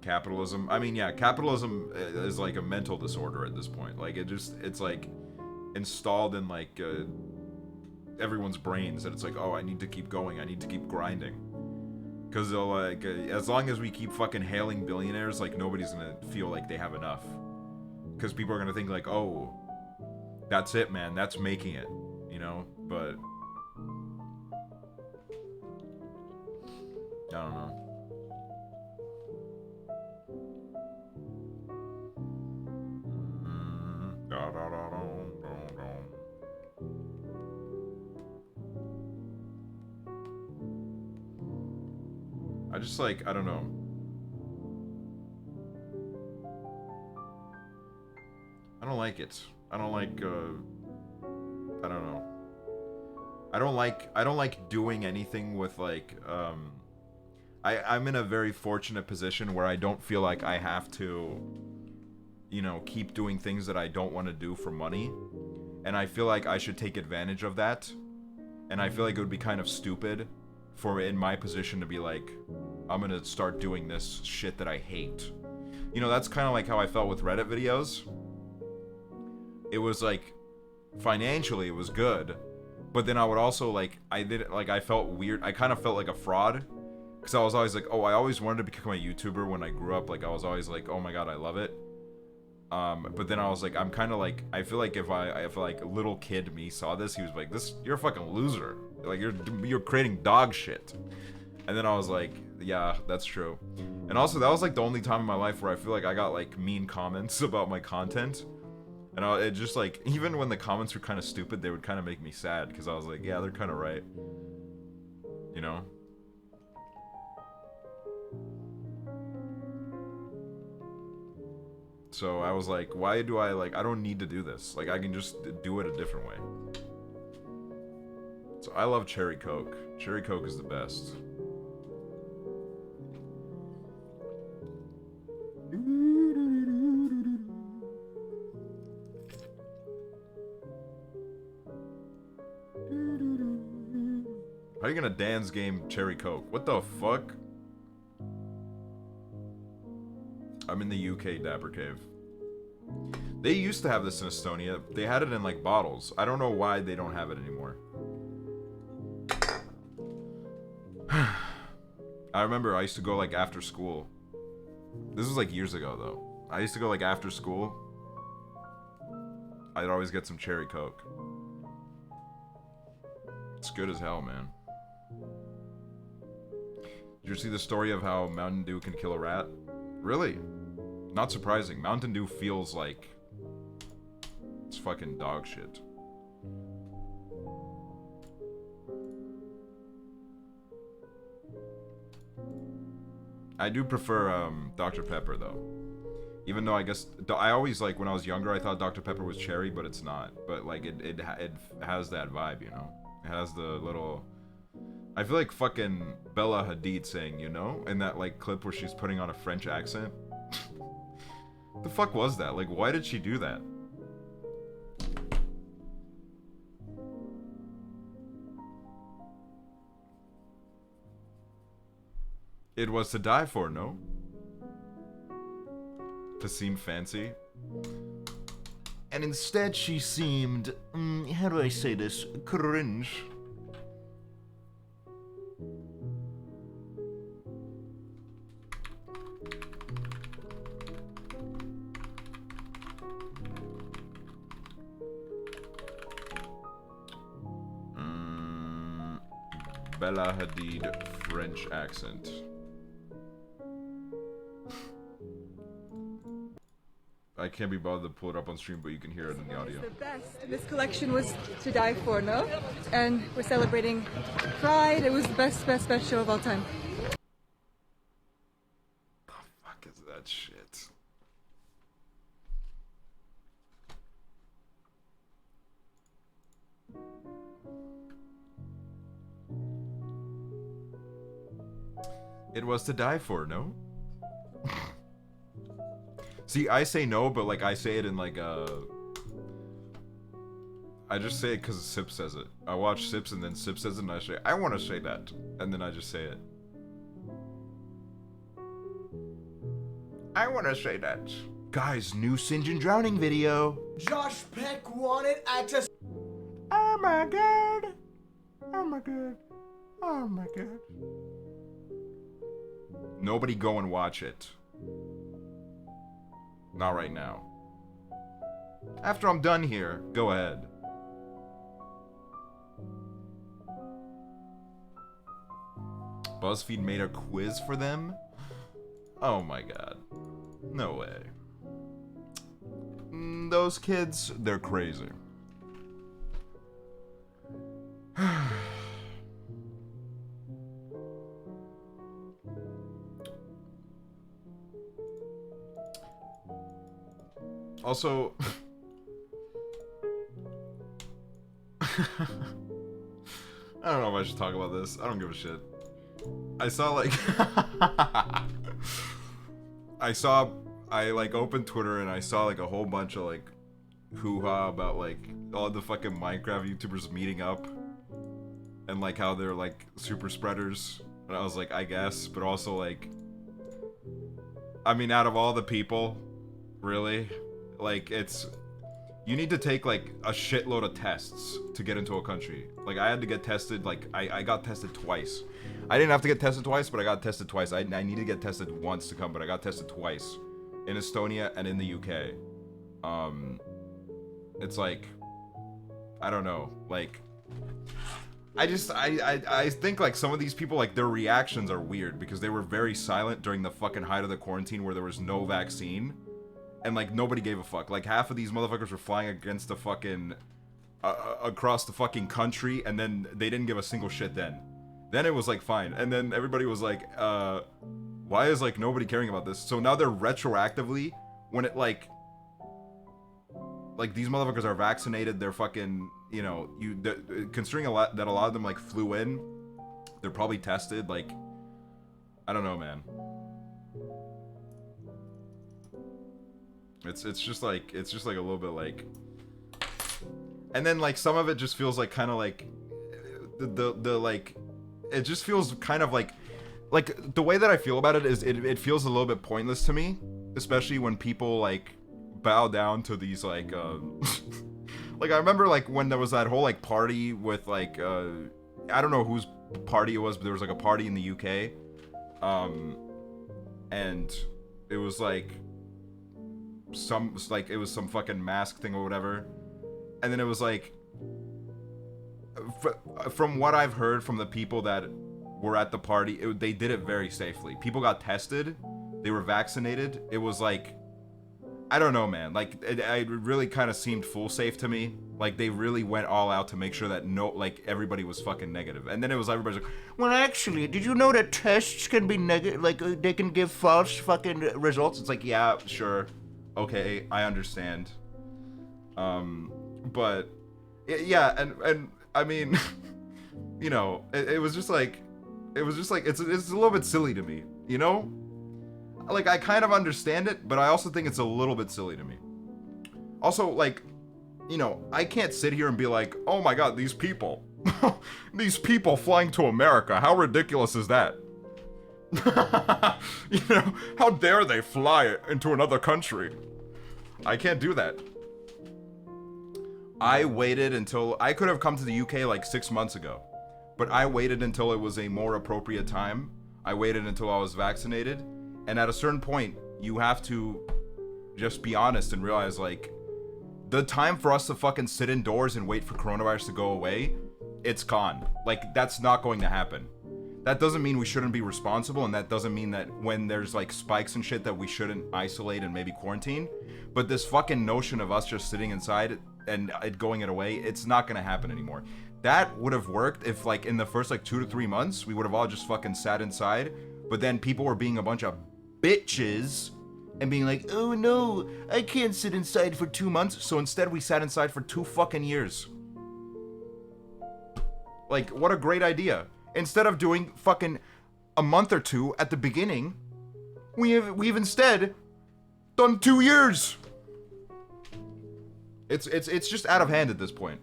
Capitalism. I mean, yeah, capitalism is like a mental disorder at this point. Like, it's like installed in like everyone's brains that it's like, oh, I need to keep going. I need to keep grinding. Because they'll like, as long as we keep fucking hailing billionaires, like nobody's gonna feel like they have enough. Because people are gonna think like, oh, that's it, man. That's making it. You know? But I don't know. I just like, I don't know. I don't like it. I don't like, I don't know. I don't like doing anything with like, I'm in a very fortunate position where I don't feel like I have to, you know, keep doing things that I don't want to do for money. And I feel like I should take advantage of that. And I feel like it would be kind of stupid for in my position to be like, I'm gonna start doing this shit that I hate. You know, that's kind of like how I felt with Reddit videos. It was like, financially it was good, but then I would also like, I felt weird. I kind of felt like a fraud, because I was always like, oh, I always wanted to become a YouTuber when I grew up. Like, I was always like, oh my god, I love it. But then I was like, I'm kind of like, I feel like if like a little kid me saw this, he was like, you're a fucking loser. Like, you're creating dog shit. And then I was like, yeah, that's true. And also, that was like the only time in my life where I feel like I got like mean comments about my content. And it just like, even when the comments were kind of stupid, they would kind of make me sad, because I was like, yeah, they're kind of right. You know? So I was like, why do I like, I don't need to do this. Like, I can just do it a different way. So I love Cherry Coke. Cherry Coke is the best. How are you gonna dance game Cherry Coke? What the fuck? I'm in the UK, Dapper Cave. They used to have this in Estonia. They had it in like bottles. I don't know why they don't have it anymore. I remember I used to go like after school. This was like years ago though. I used to go like after school. I'd always get some Cherry Coke. It's good as hell, man. Did you see the story of how Mountain Dew can kill a rat? Really? Not surprising. Mountain Dew feels like it's fucking dog shit. I do prefer Dr. Pepper though. Even though I guess I always like when I was younger I thought Dr. Pepper was cherry, but it's not. But like it has that vibe, you know. It has the little. I feel like fucking Bella Hadid saying, you know, in that like clip where she's putting on a French accent. The fuck was that? Like, why did she do that? It was to die for, no? To seem fancy. And instead she seemed, how do I say this? Cringe. Bella Hadid French accent. I can't be bothered to pull it up on stream, but you can hear it in the audio. The best. This collection was to die for, no? And we're celebrating Pride. It was the best show of all time. The fuck is that shit? It was to die for, no? See, I say no, but like I say it in like I just say it because Sip says it. I watch Sips and then Sip says it and I say, I want to say that. And then I just say it. I want to say that. Guys, new St. John Drowning video. Josh Peck wanted access. Oh my god. Oh my god. Oh my god. Nobody go and watch it. Not right now. After I'm done here, go ahead. BuzzFeed made a quiz for them? Oh my god. No way. Those kids, they're crazy. Also, I don't know if I should talk about this. I don't give a shit. I saw like I like opened Twitter and I saw like a whole bunch of like hoo-ha about like all the fucking Minecraft YouTubers meeting up and like how they're like super spreaders. And I was like, I guess, but also like, I mean, out of all the people, really? Like, it's... You need to take, like, a shitload of tests to get into a country. Like, I had to get tested, like, I got tested twice. I didn't have to get tested twice, but I got tested twice. I need to get tested once to come, but I got tested twice. In Estonia and in the UK. It's like... I don't know. Like... I think, like, some of these people, like, their reactions are weird. Because they were very silent during the fucking height of the quarantine where there was no vaccine. And, like, nobody gave a fuck. Like, half of these motherfuckers were flying against the fucking... across the fucking country, and then they didn't give a single shit then. Then it was, like, fine. And then everybody was like, why is, like, nobody caring about this? So now they're retroactively, when it, like, these motherfuckers are vaccinated, they're fucking, you know, considering that a lot of them, like, flew in, they're probably tested, like, I don't know, man. It's just like a little bit like, and then like some of it just feels like kind of like the like it just feels kind of like the way that I feel about it is it feels a little bit pointless to me, especially when people like bow down to these like like I remember like when there was that whole like party with like I don't know whose party it was, but there was like a party in the UK, and it was like it was some fucking mask thing or whatever, and then it was like from what I've heard from the people that were at the party, they did it very safely. People got tested, they were vaccinated. It was like, I don't know, man. Like, it really kind of seemed full safe to me. Like, they really went all out to make sure that everybody was fucking negative. And then it was everybody's like, well, actually, did you know that tests can be negative? Like, they can give false fucking results. It's like, yeah, sure. Okay, I understand. But, yeah, and I mean, you know, it was just like, it's a little bit silly to me, you know? Like, I kind of understand it, but I also think it's a little bit silly to me. Also, like, you know, I can't sit here and be like, oh my god, these people. These people flying to America, how ridiculous is that? You know, how dare they fly into another country? I can't do that. I waited until, I could have come to the UK like 6 months ago. But I waited until it was a more appropriate time. I waited until I was vaccinated. And at a certain point, you have to just be honest and realize, like, the time for us to fucking sit indoors and wait for coronavirus to go away, it's gone. Like, that's not going to happen. That doesn't mean we shouldn't be responsible, and that doesn't mean that when there's, like, spikes and shit that we shouldn't isolate and maybe quarantine. But this fucking notion of us just sitting inside and it going away, it's not gonna happen anymore. That would have worked if, like, in the first, like, 2 to 3 months, we would have all just fucking sat inside, but then people were being a bunch of bitches and being like, oh no, I can't sit inside for 2 months, so instead we sat inside for 2 fucking years. Like, what a great idea. Instead of doing fucking a month or 2 at the beginning, we've instead done 2 years. It's just out of hand at this point.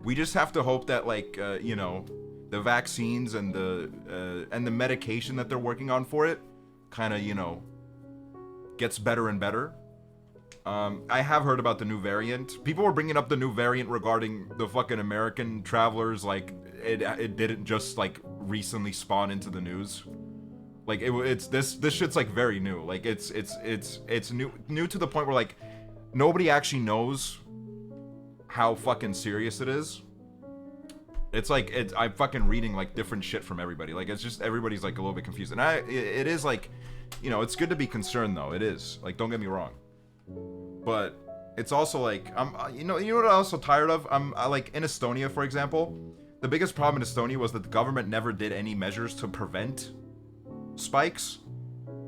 We just have to hope that, like, you know, the vaccines and the medication that they're working on for it kind of, you know, gets better and better. I have heard about the new variant. People were bringing up the new variant regarding the fucking American travelers. Like, it didn't just, like, recently spawn into the news. Like, it's this shit's, like, very new. Like, it's new to the point where, like, nobody actually knows how fucking serious it is. It's like, I'm fucking reading, like, different shit from everybody. Like, it's just, everybody's, like, a little bit confused. And it is, like, you know, it's good to be concerned, though. It is. Like, don't get me wrong. But it's also, like, you know what I'm also tired of? Like, in Estonia, for example, the biggest problem in Estonia was that the government never did any measures to prevent spikes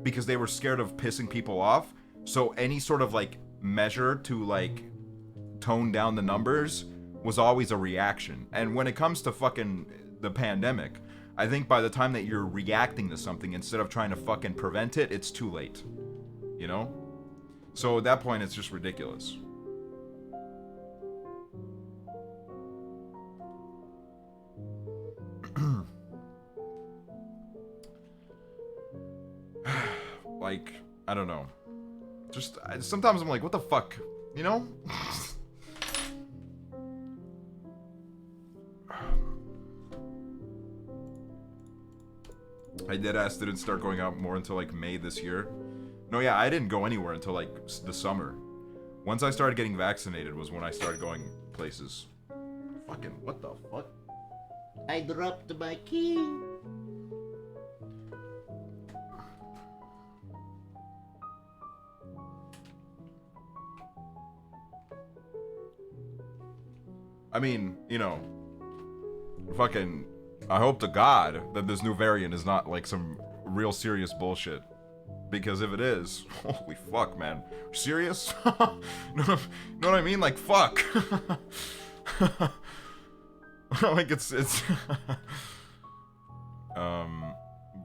because they were scared of pissing people off. So any sort of, like, measure to, like, tone down the numbers was always a reaction. And when it comes to fucking the pandemic, I think by the time that you're reacting to something instead of trying to fucking prevent it, it's too late. You know? So at that point, it's just ridiculous. Like, I don't know. Just, sometimes I'm like, what the fuck? You know? I deadass didn't start going out more until, like, May this year. No, yeah, I didn't go anywhere until, like, the summer. Once I started getting vaccinated was when I started going places. Fucking, what the fuck? I dropped my key. I mean, you know, fucking, I hope to God that this new variant is not, like, some real serious bullshit. Because if it is, holy fuck, man. Serious? Know what I mean? Like, fuck. Like, it's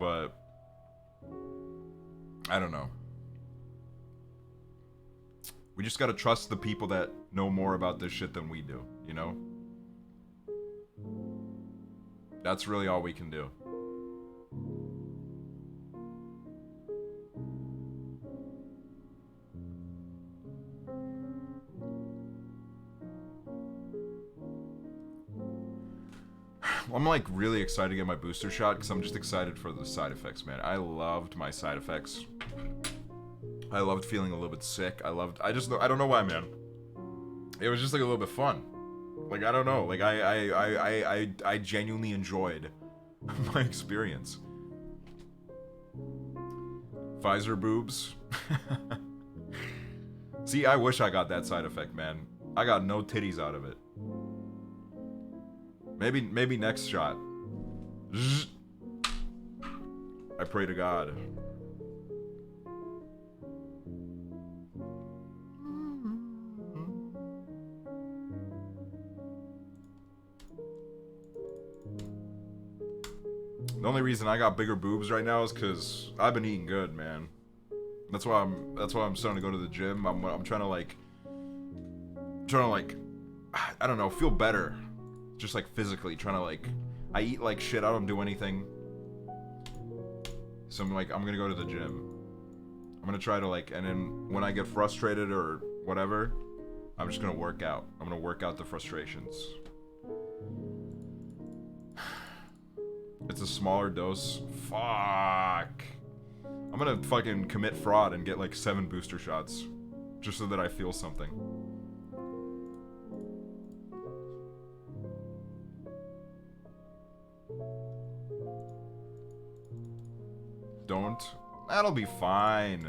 but I don't know. We just gotta trust the people that know more about this shit than we do, you know? That's really all we can do. I'm like really excited to get my booster shot because I'm just excited for the side effects, man. I loved my side effects. I loved feeling a little bit sick. I don't know why, man. It was just like a little bit fun. Like, I don't know. Like, I genuinely enjoyed my experience. Pfizer boobs. See, I wish I got that side effect, man. I got no titties out of it. Maybe next shot. I pray to God. The only reason I got bigger boobs right now is because I've been eating good, man. That's why I'm starting to go to the gym. I'm trying to like, I don't know, feel better. Just like physically trying to like, I eat like shit. I don't do anything. So I'm gonna go to the gym. I'm gonna try to like, and then when I get frustrated or whatever, I'm just gonna work out. I'm gonna work out the frustrations. It's a smaller dose. Fuck. I'm gonna fucking commit fraud and get like 7 booster shots. Just so that I feel something. Don't. That'll be fine.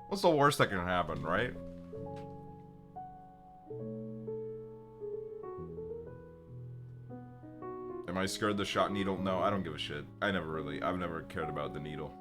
What's the worst that can happen, right? Am I scared of the shot needle? No, I don't give a shit. I've never cared about the needle.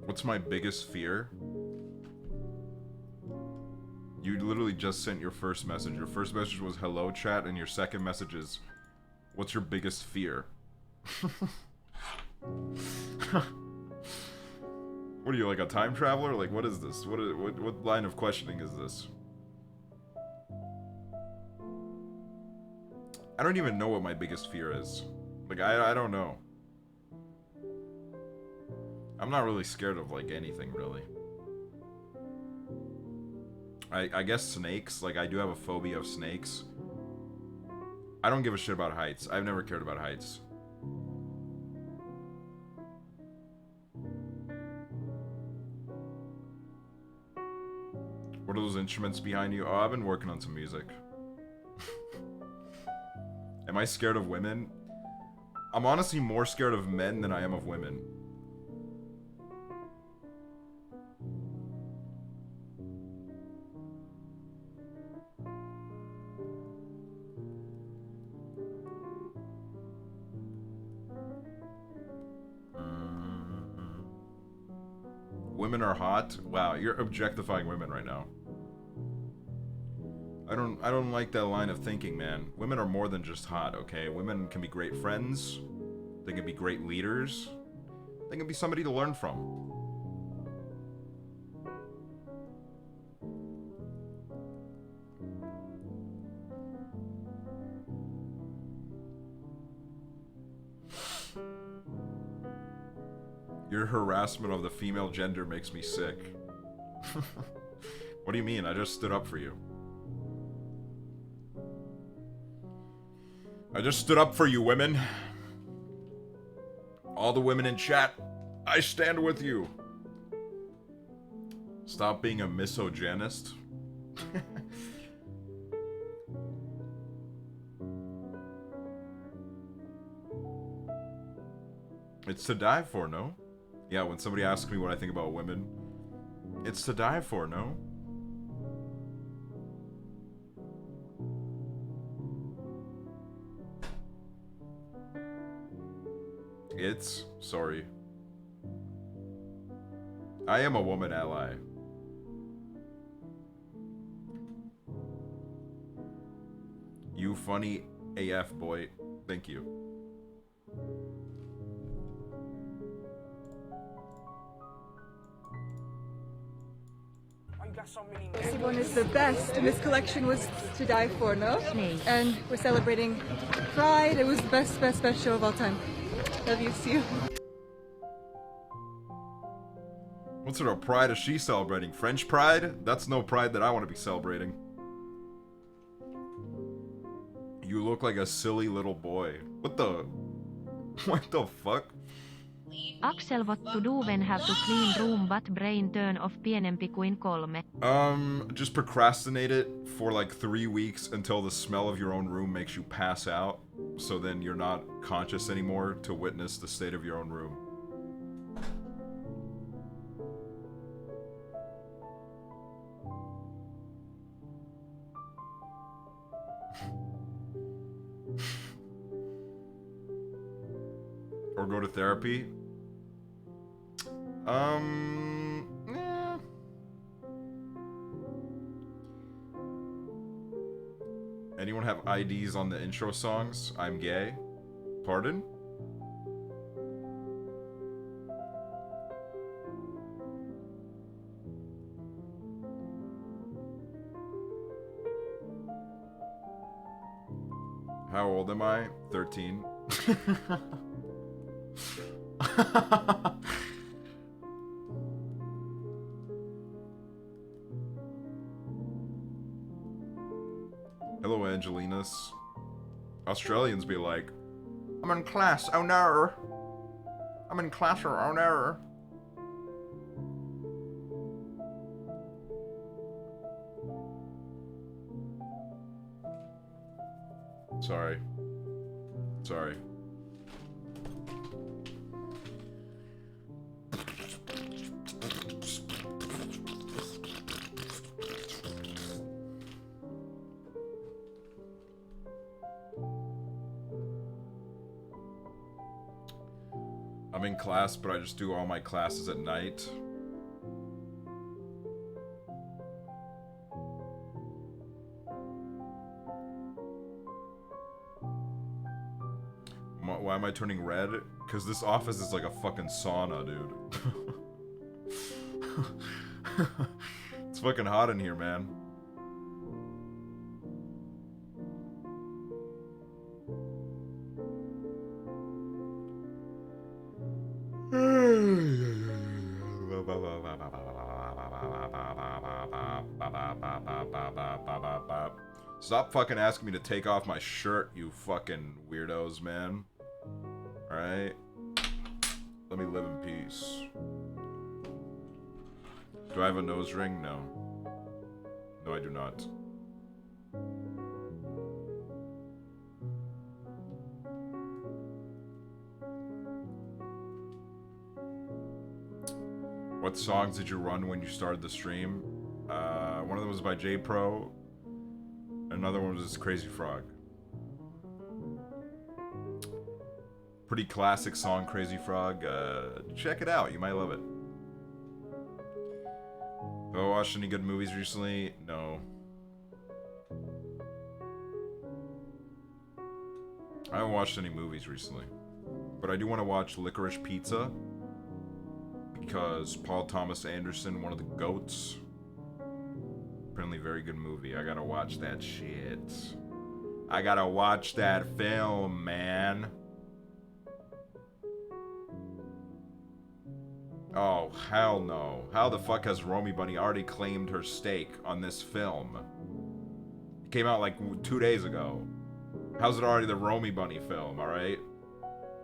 What's my biggest fear? You literally just sent your first message. Your first message was hello chat, and your second message is, what's your biggest fear? What are you, like a time traveler? Like, what is this? What line of questioning is this? I don't even know what my biggest fear is. Like, I don't know. I'm not really scared of, like, anything, really. I guess snakes. Like, I do have a phobia of snakes. I don't give a shit about heights. I've never cared about heights. What are those instruments behind you? Oh, I've been working on some music. Am I scared of women? I'm honestly more scared of men than I am of women. Women are hot? Wow, you're objectifying women right now. I don't like that line of thinking, man. Women are more than just hot, okay? Women can be great friends. They can be great leaders. They can be somebody to learn from. Your harassment of the female gender makes me sick. What do you mean? I just stood up for you. I just stood up for you, women. All the women in chat, I stand with you. Stop being a misogynist. It's to die for, no? Yeah, when somebody asks me what I think about women, it's to die for, no? It's... sorry. I am a woman ally. You funny AF, boy. Thank you. Why you got so many This one is the best, and this collection was to die for, no? And we're celebrating Pride. It was the best show of all time. Love you, see you. What sort of pride is she celebrating? French pride? That's no pride that I want to be celebrating. You look like a silly little boy. What the... What the fuck? Aksel, what to do when have to clean room but brain turn off pienempi kuin 3? Just procrastinate it for like 3 weeks until the smell of your own room makes you pass out. So then you're not conscious anymore to witness the state of your own room. Or go to therapy. Eh. Anyone have IDs on the intro songs? I'm gay. Pardon? How old am I? 13. Hello, Angelinas. Australians be like, I'm in class, oh no. I'm in class, oh no. Sorry. Sorry. I'm in class, but I just do all my classes at night. Why am I turning red? Because this office is like a fucking sauna, dude. It's fucking hot in here, man. Stop fucking asking me to take off my shirt, you fucking weirdos, man. Alright? Let me live in peace. Do I have a nose ring? No. No, I do not. What songs did you run when you started the stream? One of them was by J Pro. Another one was Crazy Frog. Pretty classic song, Crazy Frog. Check it out, you might love it. Have I watched any good movies recently? No. I haven't watched any movies recently. But I do want to watch Licorice Pizza. Because Paul Thomas Anderson, one of the GOATs. Apparently very good movie. I gotta watch that shit. I gotta watch that film, man. Oh, hell no. How the fuck has Romy Bunny already claimed her stake on this film? It came out like 2 days ago. How's it already the Romy Bunny film, alright?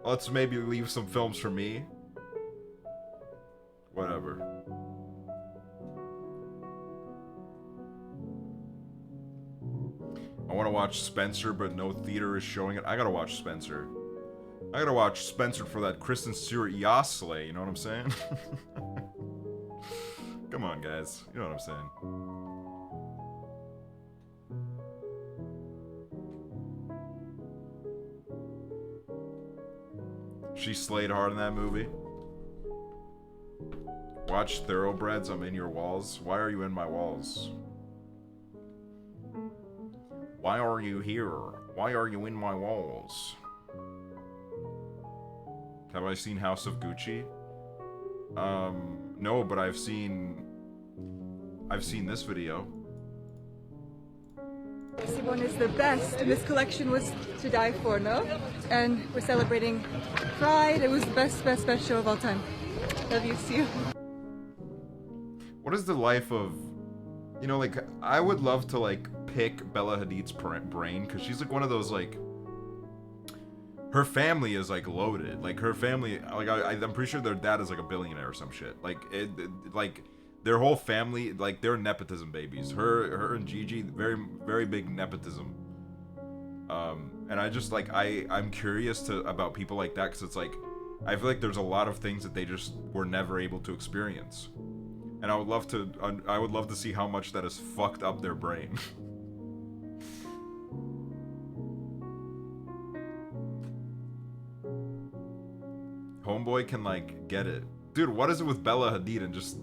Let's maybe leave some films for me. Whatever. I want to watch Spencer, but no theater is showing it. I gotta watch Spencer. I gotta watch Spencer for that Kristen Stewart Yosley, you know what I'm saying? Come on, guys. You know what I'm saying. She slayed hard in that movie. Watch Thoroughbreds, I'm in your walls. Why are you in my walls? Why are you here? Why are you in my walls? Have I seen House of Gucci? No, but I've seen this video. This one is the best, and this collection was to die for, no? And we're celebrating Pride. It was the best show of all time. Love you, see you. What is the life of, you know, like, I would love to, like, pick Bella Hadid's brain, because she's, like, one of those, like, her family is, like, loaded. Like, her family, like, I'm pretty sure their dad is, like, a billionaire or some shit. Like, like, their whole family, like, they're nepotism babies. Her and Gigi, very big nepotism. And I just, like, I'm curious about people like that, because it's, like, I feel like there's a lot of things that they just were never able to experience. And I would love to see how much that has fucked up their brain. Homeboy can, like, get it. Dude, what is it with Bella Hadid and just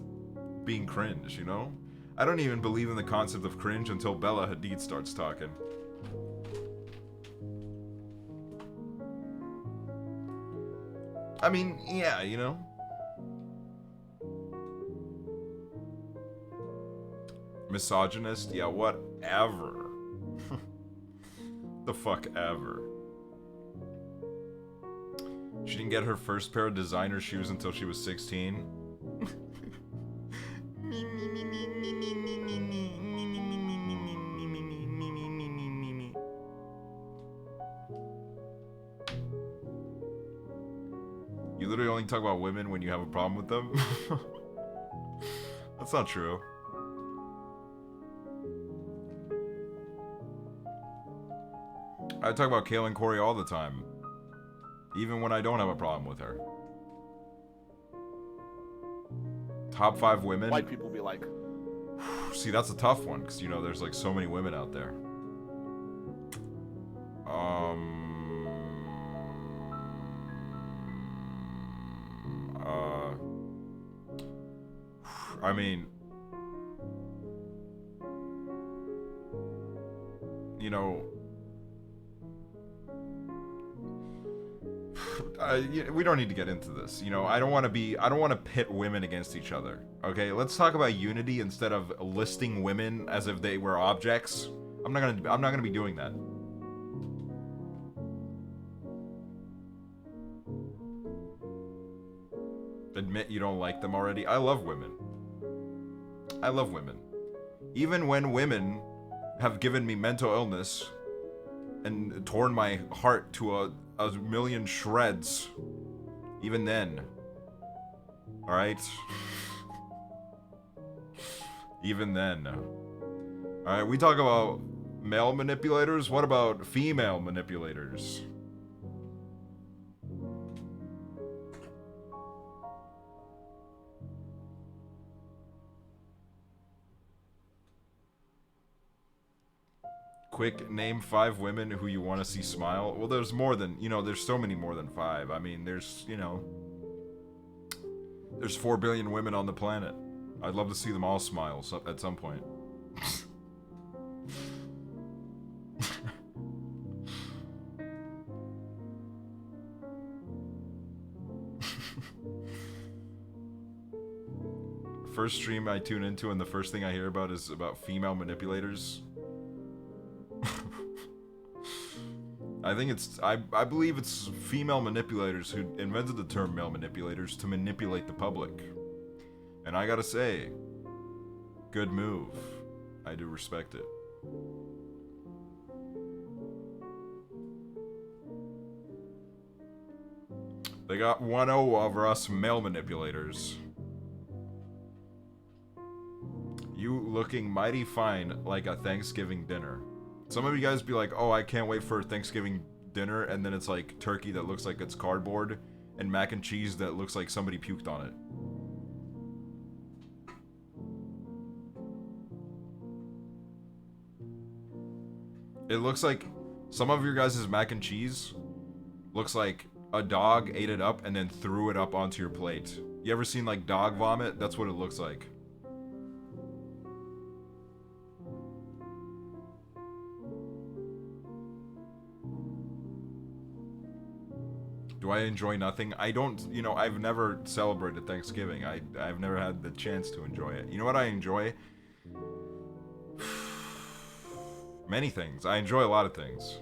being cringe, you know? I don't even believe in the concept of cringe until Bella Hadid starts talking. I mean, yeah, you know? Misogynist? Yeah, whatever. The fuck ever. She didn't get her first pair of designer shoes until she was 16. You literally only talk about women when you have a problem with them? That's not true. I talk about Kaylin Corey all the time. Even when I don't have a problem with her. Top 5 women. White people be like, see, that's a tough one, because, you know, there's, like, so many women out there. I mean, you know, we don't need to get into this. You know, I don't want to pit women against each other. Okay, let's talk about unity instead of listing women as if they were objects. I'm not gonna be doing that. Admit you don't like them already. I love women. I love women. Even when women have given me mental illness and torn my heart to a million shreds. Even then. Alright? Even then. Alright, we talk about male manipulators. What about female manipulators? Quick, name 5 women who you want to see smile. Well, there's more than, you know, there's so many more than 5. I mean, there's, you know, there's 4 billion women on the planet. I'd love to see them all smile at some point. First stream I tune into and the first thing I hear about is about female manipulators. I think it's, I believe it's female manipulators who invented the term male manipulators to manipulate the public. And I gotta say, good move. I do respect it. They got 1-0 over us male manipulators. You looking mighty fine like a Thanksgiving dinner. Some of you guys be like, oh, I can't wait for Thanksgiving dinner, and then it's like turkey that looks like it's cardboard, and mac and cheese that looks like somebody puked on it. It looks like some of your guys' mac and cheese looks like a dog ate it up and then threw it up onto your plate. You ever seen like dog vomit? That's what it looks like. Do I enjoy nothing? I don't, you know, I've never celebrated Thanksgiving. I've never had the chance to enjoy it. You know what I enjoy? Many things. I enjoy a lot of things.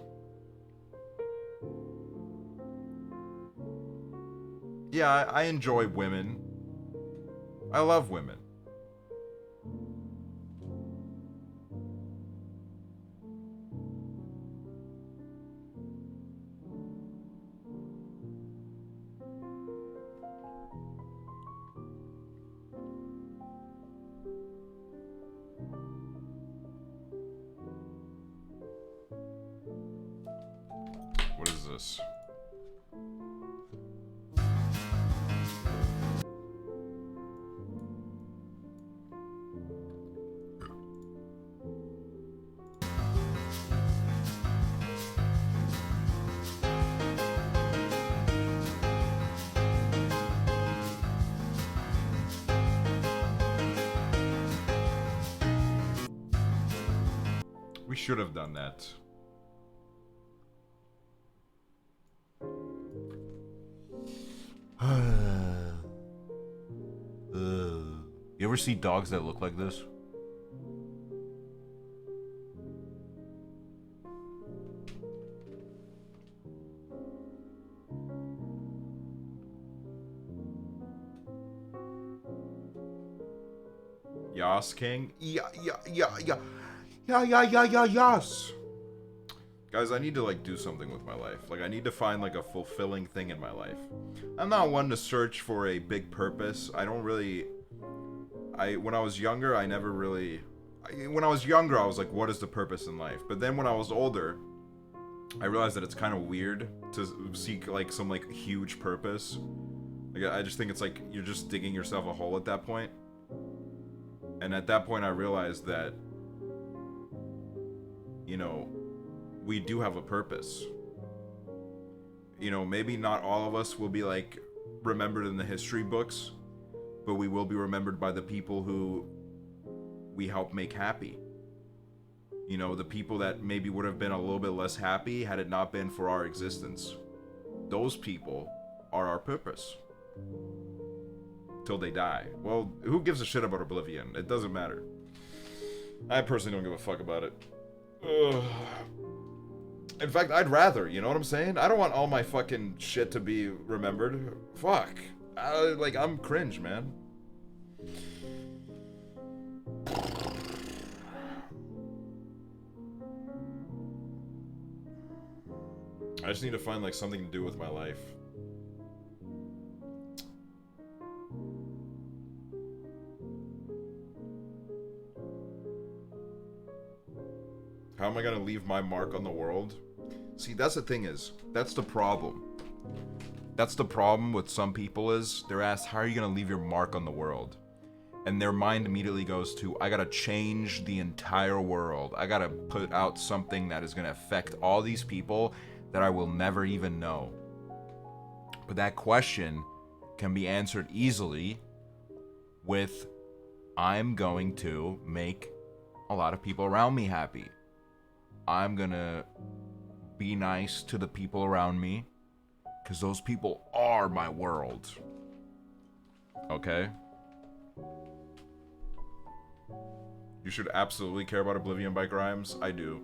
Yeah, I enjoy women. I love women. What is this? We should have done that. You ever see dogs that look like this? Yas King? Yes. Guys, I need to like do something with my life. Like I need to find like a fulfilling thing in my life. I'm not one to search for a big purpose. I don't really when I was younger, I never really when I was younger, I was like, what is the purpose in life? But then when I was older, I realized that it's kind of weird to seek like some like huge purpose. Like I just think it's like you're just digging yourself a hole at that point. And at that point I realized that, you know, we do have a purpose. You know, maybe not all of us will be like remembered in the history books, but we will be remembered by the people who we help make happy. You know, the people that maybe would have been a little bit less happy had it not been for our existence. Those people are our purpose. Till they die. Well, who gives a shit about Oblivion? It doesn't matter. I personally don't give a fuck about it. Ugh. In fact, I'd rather, you know what I'm saying? I don't want all my fucking shit to be remembered. Fuck. Like, I'm cringe, man. I just need to find, like, something to do with my life. How am I gonna leave my mark on the world? See, that's the thing is, that's the problem. That's the problem with some people is, they're asked, how are you gonna leave your mark on the world? And their mind immediately goes to, I gotta change the entire world. I gotta put out something that is gonna affect all these people that I will never even know. But that question can be answered easily with, I'm going to make a lot of people around me happy. I'm gonna be nice to the people around me, because those people are my world. Okay? You should absolutely care about Oblivion Bike Rhymes. I do.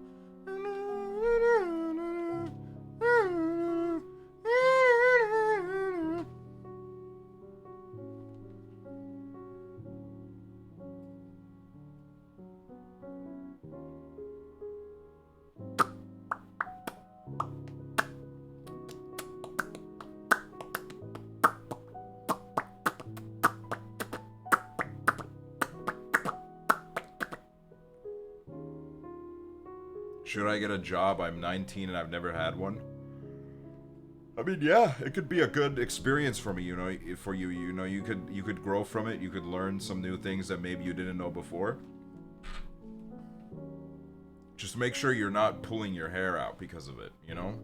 Should I get a job? I'm 19 and I've never had one. I mean, yeah, it could be a good experience for me, you know, for you, you know, you could grow from it, you could learn some new things that maybe you didn't know before. Just make sure you're not pulling your hair out because of it, you know?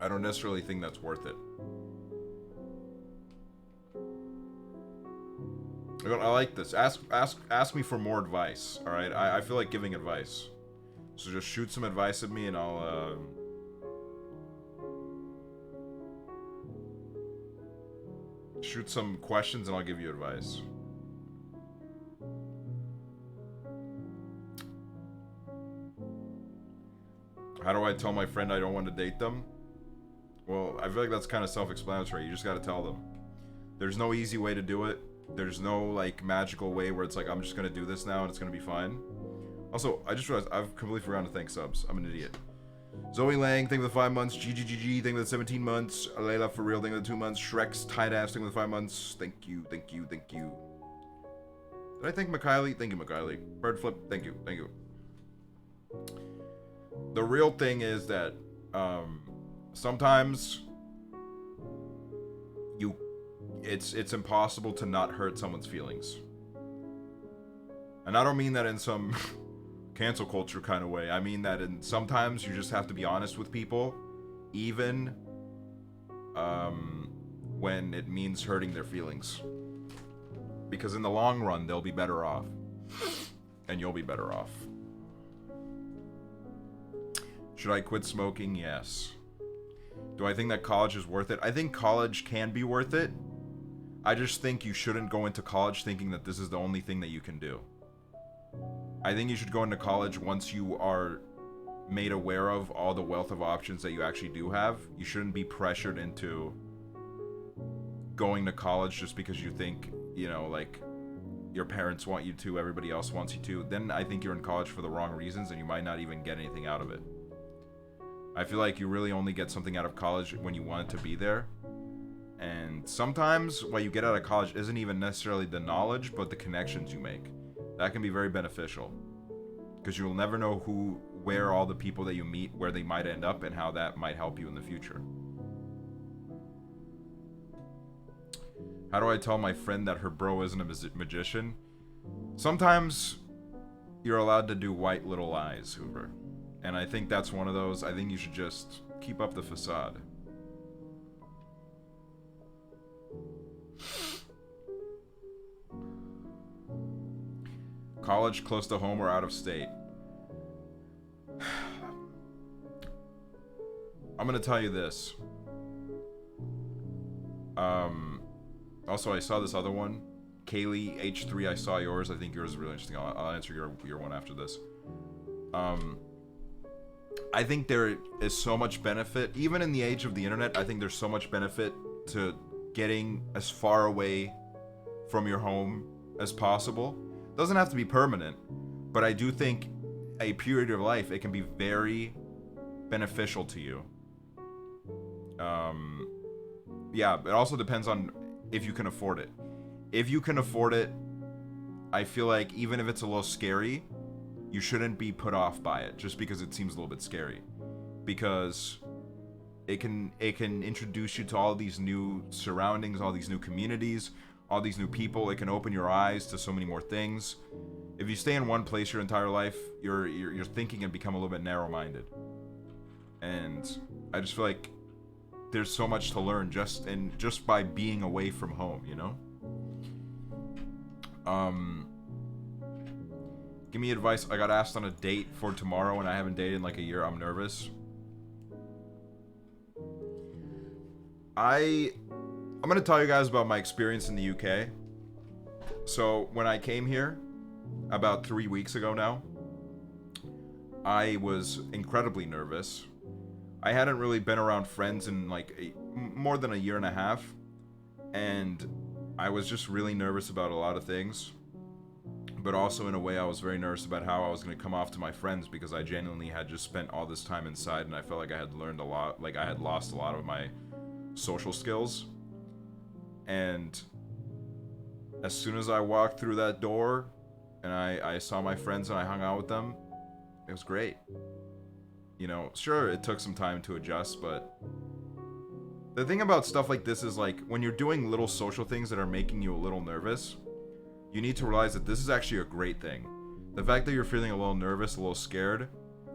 I don't necessarily think that's worth it. I like this. Ask me for more advice, all right? I feel like giving advice. So just shoot some advice at me and I'll Shoot some questions and I'll give you advice. How do I tell my friend I don't want to date them? Well, I feel like that's kind of self-explanatory. You just gotta tell them. There's no easy way to do it. There's no, like, magical way where it's like, I'm just gonna do this now and it's gonna be fine. Also, I just realized I've completely forgotten to thank subs. I'm an idiot. Zoe Lang, thing with the 5 months. GGGG, thing with the 17 months. Layla for real, thing with the 2 months. Shrek's tight ass, thing with the 5 months. Thank you, thank you, thank you. Did I thank Mikhaili? Thank you, Mikhaili. Birdflip, thank you, thank you. The real thing is that, sometimes it's impossible to not hurt someone's feelings. And I don't mean that in some cancel culture kind of way. I mean that sometimes you just have to be honest with people, even when it means hurting their feelings. Because in the long run, they'll be better off. And you'll be better off. Should I quit smoking? Yes. Do I think that college is worth it? I think college can be worth it. I just think you shouldn't go into college thinking that this is the only thing that you can do. I think you should go into college once you are made aware of all the wealth of options that you actually do have. You shouldn't be pressured into going to college just because you think, you know, like, your parents want you to, everybody else wants you to. Then I think you're in college for the wrong reasons and you might not even get anything out of it. I feel like you really only get something out of college when you want it to be there. And sometimes what you get out of college isn't even necessarily the knowledge, but the connections you make. That can be very beneficial. Because you'll never know where all the people that you meet, where they might end up, and how that might help you in the future. How do I tell my friend that her bro isn't a magician? Sometimes you're allowed to do white little lies, Hoover. And I think that's one of those. I think you should just keep up the facade. College close to home or out of state? I'm gonna tell you this. Also, I saw this other one. Kaylee H3, I saw yours. I think yours is really interesting. I'll answer your one after this. I think there is so much benefit, even in the age of the internet. I think there's so much benefit to getting as far away from your home as possible. Doesn't have to be permanent, but I do think a period of life, it can be very beneficial to you. Yeah, it also depends on if you can afford it. If you can afford it, I feel like even if it's a little scary, you shouldn't be put off by it just because it seems a little bit scary. Because it can introduce you to all these new surroundings, all these new communities, all these new people. It can open your eyes to so many more things. If you stay in one place your entire life, your thinking can become a little bit narrow-minded. And I just feel like there's so much to learn just by being away from home, you know? Give me advice. I got asked on a date for tomorrow and I haven't dated in like a year. I'm nervous. I'm gonna tell you guys about my experience in the UK. So when I came here about 3 weeks ago now, I was incredibly nervous. I hadn't really been around friends in like more than a year and a half, and I was just really nervous about a lot of things. But also in a way I was very nervous about how I was going to come off to my friends, because I genuinely had just spent all this time inside and I felt like I had learned a lot, like I had lost a lot of my social skills. And as soon as I walked through that door and I saw my friends and I hung out with them, it was great. You know, sure, it took some time to adjust, but the thing about stuff like this is, like, when you're doing little social things that are making you a little nervous, you need to realize that this is actually a great thing. The fact that you're feeling a little nervous, a little scared,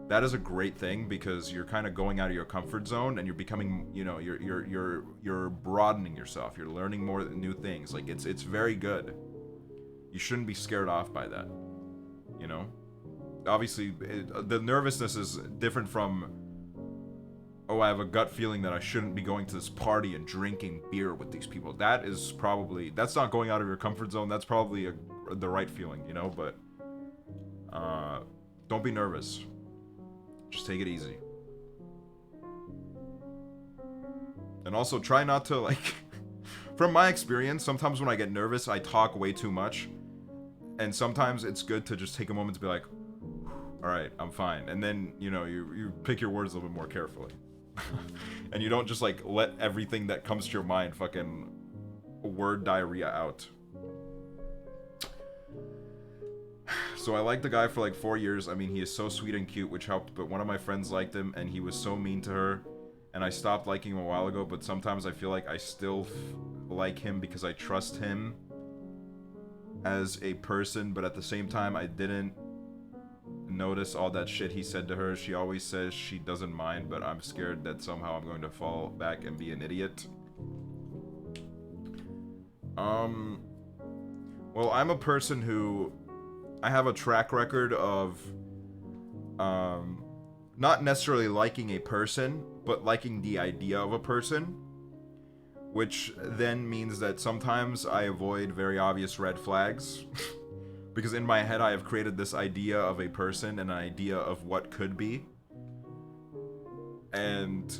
that is a great thing, because you're kind of going out of your comfort zone and you're becoming, you know, you're broadening yourself. You're learning more new things. Like, it's very good. You shouldn't be scared off by that, you know? Obviously, the nervousness is different from oh, I have a gut feeling that I shouldn't be going to this party and drinking beer with these people. That is probably, that's not going out of your comfort zone. That's probably the right feeling, you know, but don't be nervous. Just take it easy. And also try not to, like, from my experience, sometimes when I get nervous, I talk way too much. And sometimes it's good to just take a moment to be like, all right, I'm fine. And then, you know, you pick your words a little bit more carefully. And you don't just, like, let everything that comes to your mind fucking word diarrhea out. So I liked the guy for like 4 years. I mean, he is so sweet and cute, which helped, but one of my friends liked him, and he was so mean to her. And I stopped liking him a while ago, but sometimes I feel like I still like him because I trust him as a person, but at the same time, I didn't notice all that shit he said to her. She always says she doesn't mind, but I'm scared that somehow I'm going to fall back and be an idiot. Well, I'm a person who... I have a track record of not necessarily liking a person, but liking the idea of a person, which then means that sometimes I avoid very obvious red flags because in my head I have created this idea of a person and an idea of what could be, and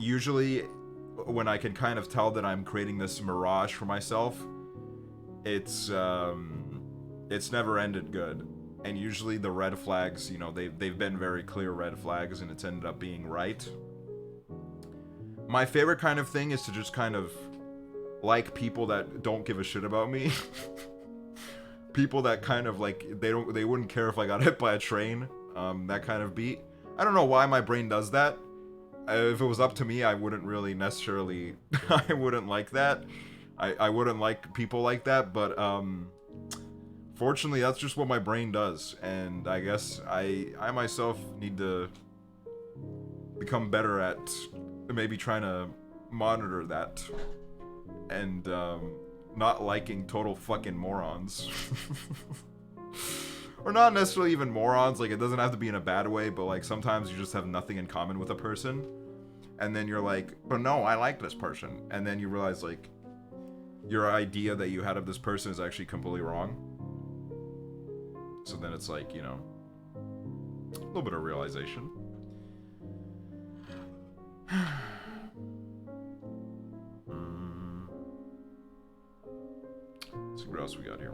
usually when I can kind of tell that I'm creating this mirage for myself, it's never ended good. And usually the red flags, you know, they've been very clear red flags, and it's ended up being right. My favorite kind of thing is to just kind of like people that don't give a shit about me. People that kind of like, they wouldn't care if I got hit by a train. That kind of beat. I don't know why my brain does that. If it was up to me, I wouldn't really necessarily, I wouldn't like that. I wouldn't like people like that, but fortunately, that's just what my brain does, and I guess I myself need to become better at maybe trying to monitor that, and not liking total fucking morons. Or not necessarily even morons, like it doesn't have to be in a bad way, but like sometimes you just have nothing in common with a person, and then you're like, but no, I like this person, and then you realize like your idea that you had of this person is actually completely wrong. So then it's like, you know, a little bit of realization. Let's see what else we got here.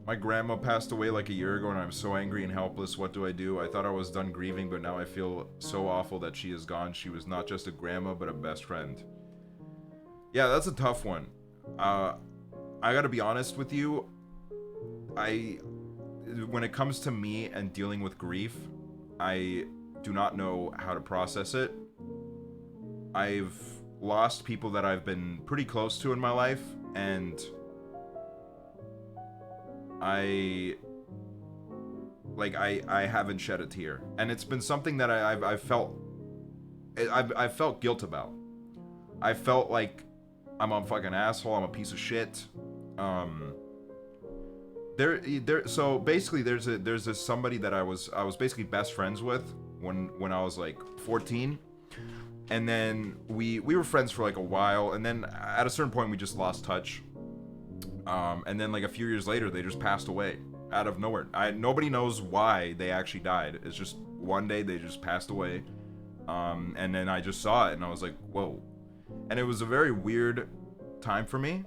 My grandma passed away like a year ago and I'm so angry and helpless. What do I do? I thought I was done grieving, but now I feel so awful that she is gone. She was not just a grandma, but a best friend. Yeah, that's a tough one. I gotta be honest with you. When it comes to me and dealing with grief, I do not know how to process it. I've lost people that I've been pretty close to in my life, and I haven't shed a tear, and it's been something that I've felt guilt about. I felt like I'm a fucking asshole. I'm a piece of shit. So basically, there's this somebody that I was basically best friends with when I was like 14, and then we were friends for like a while, and then at a certain point we just lost touch. And then like a few years later, they just passed away out of nowhere. Nobody knows why they actually died. It's just one day they just passed away. And then I just saw it and I was like, whoa. And it was a very weird time for me.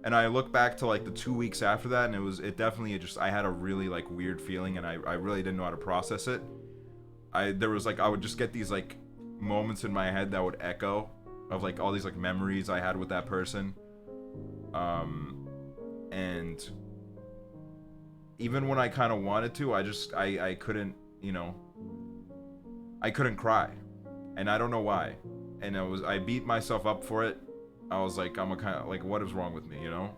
And I look back to like the 2 weeks after that, and it definitely just, I had a really like weird feeling, and I really didn't know how to process it. I would just get these like moments in my head that would echo of like all these like memories I had with that person. And even when I kind of wanted to, I couldn't, you know, I couldn't cry, and I don't know why. And I beat myself up for it. I was like, I'm a kind of like, what is wrong with me, you know?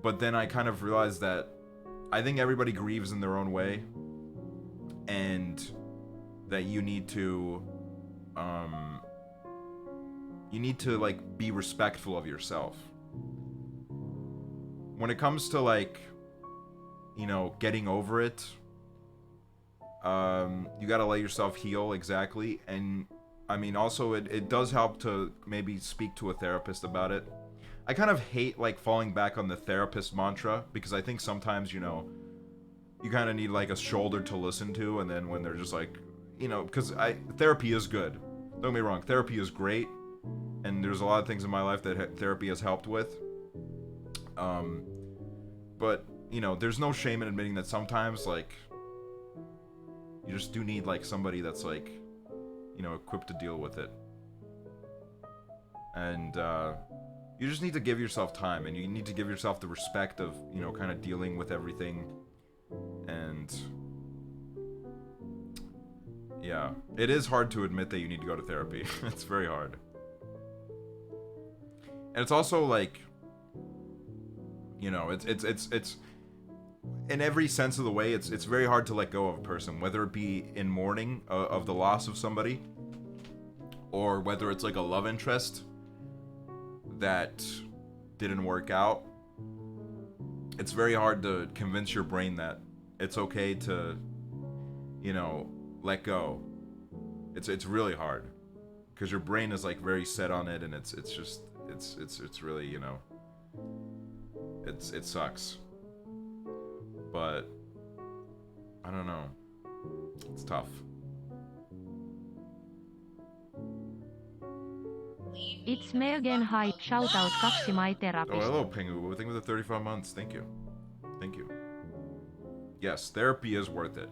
But then I kind of realized that I think everybody grieves in their own way, and that you need to like be respectful of yourself. when it comes to like, you know, getting over it, you gotta let yourself heal, exactly. And I mean, also it does help to maybe speak to a therapist about it. I kind of hate like falling back on the therapist mantra, because I think sometimes, you know, you kind of need like a shoulder to listen to, and then when they're just like, you know, because therapy is good. Don't get me wrong, therapy is great, and there's a lot of things in my life that therapy has helped with. But you know, there's no shame in admitting that sometimes like you just do need like somebody that's like, you know, equipped to deal with it. And you just need to give yourself time, and you need to give yourself the respect of, you know, kind of dealing with everything. And yeah, it is hard to admit that you need to go to therapy. It's very hard. And it's also like, you know, it's in every sense of the way, it's very hard to let go of a person, whether it be in mourning of the loss of somebody, or whether it's like a love interest that didn't work out. It's very hard to convince your brain that it's okay to, you know, let go. It's really hard, because your brain is like very set on it, and it's really, you know, it sucks. But I don't know. It's tough. It's me again, hi, shoutout kaksi my Oh, therapist. hello, Pengu. Thank you for the 35 months. Thank you. Thank you. Yes, therapy is worth it.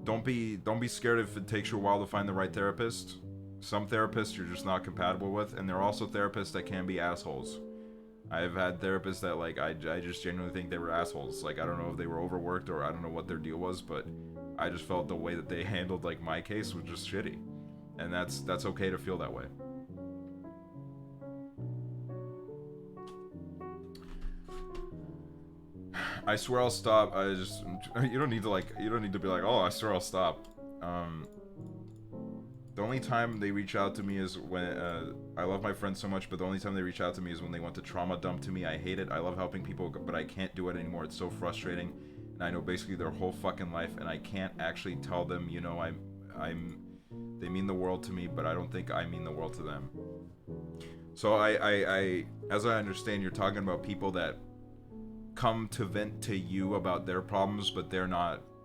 Don't be scared if it takes you a while to find the right therapist. Some therapists you're just not compatible with, and there are also therapists that can be assholes. I've had therapists that, like, I just genuinely think they were assholes. Like, I don't know if they were overworked, or I don't know what their deal was, but I just felt the way that they handled, like, my case was just shitty. And that's okay to feel that way. I swear I'll stop. You don't need to be like, oh, I swear I'll stop. The only time they reach out to me is when, I love my friends so much, but the only time they reach out to me is when they want to trauma dump to me. I hate it. I love helping people, but I can't do it anymore. It's so frustrating. And I know basically their whole fucking life, and I can't actually tell them, you know, they mean the world to me, but I don't think I mean the world to them. So as I understand, you're talking about people that come to vent to you about their problems, but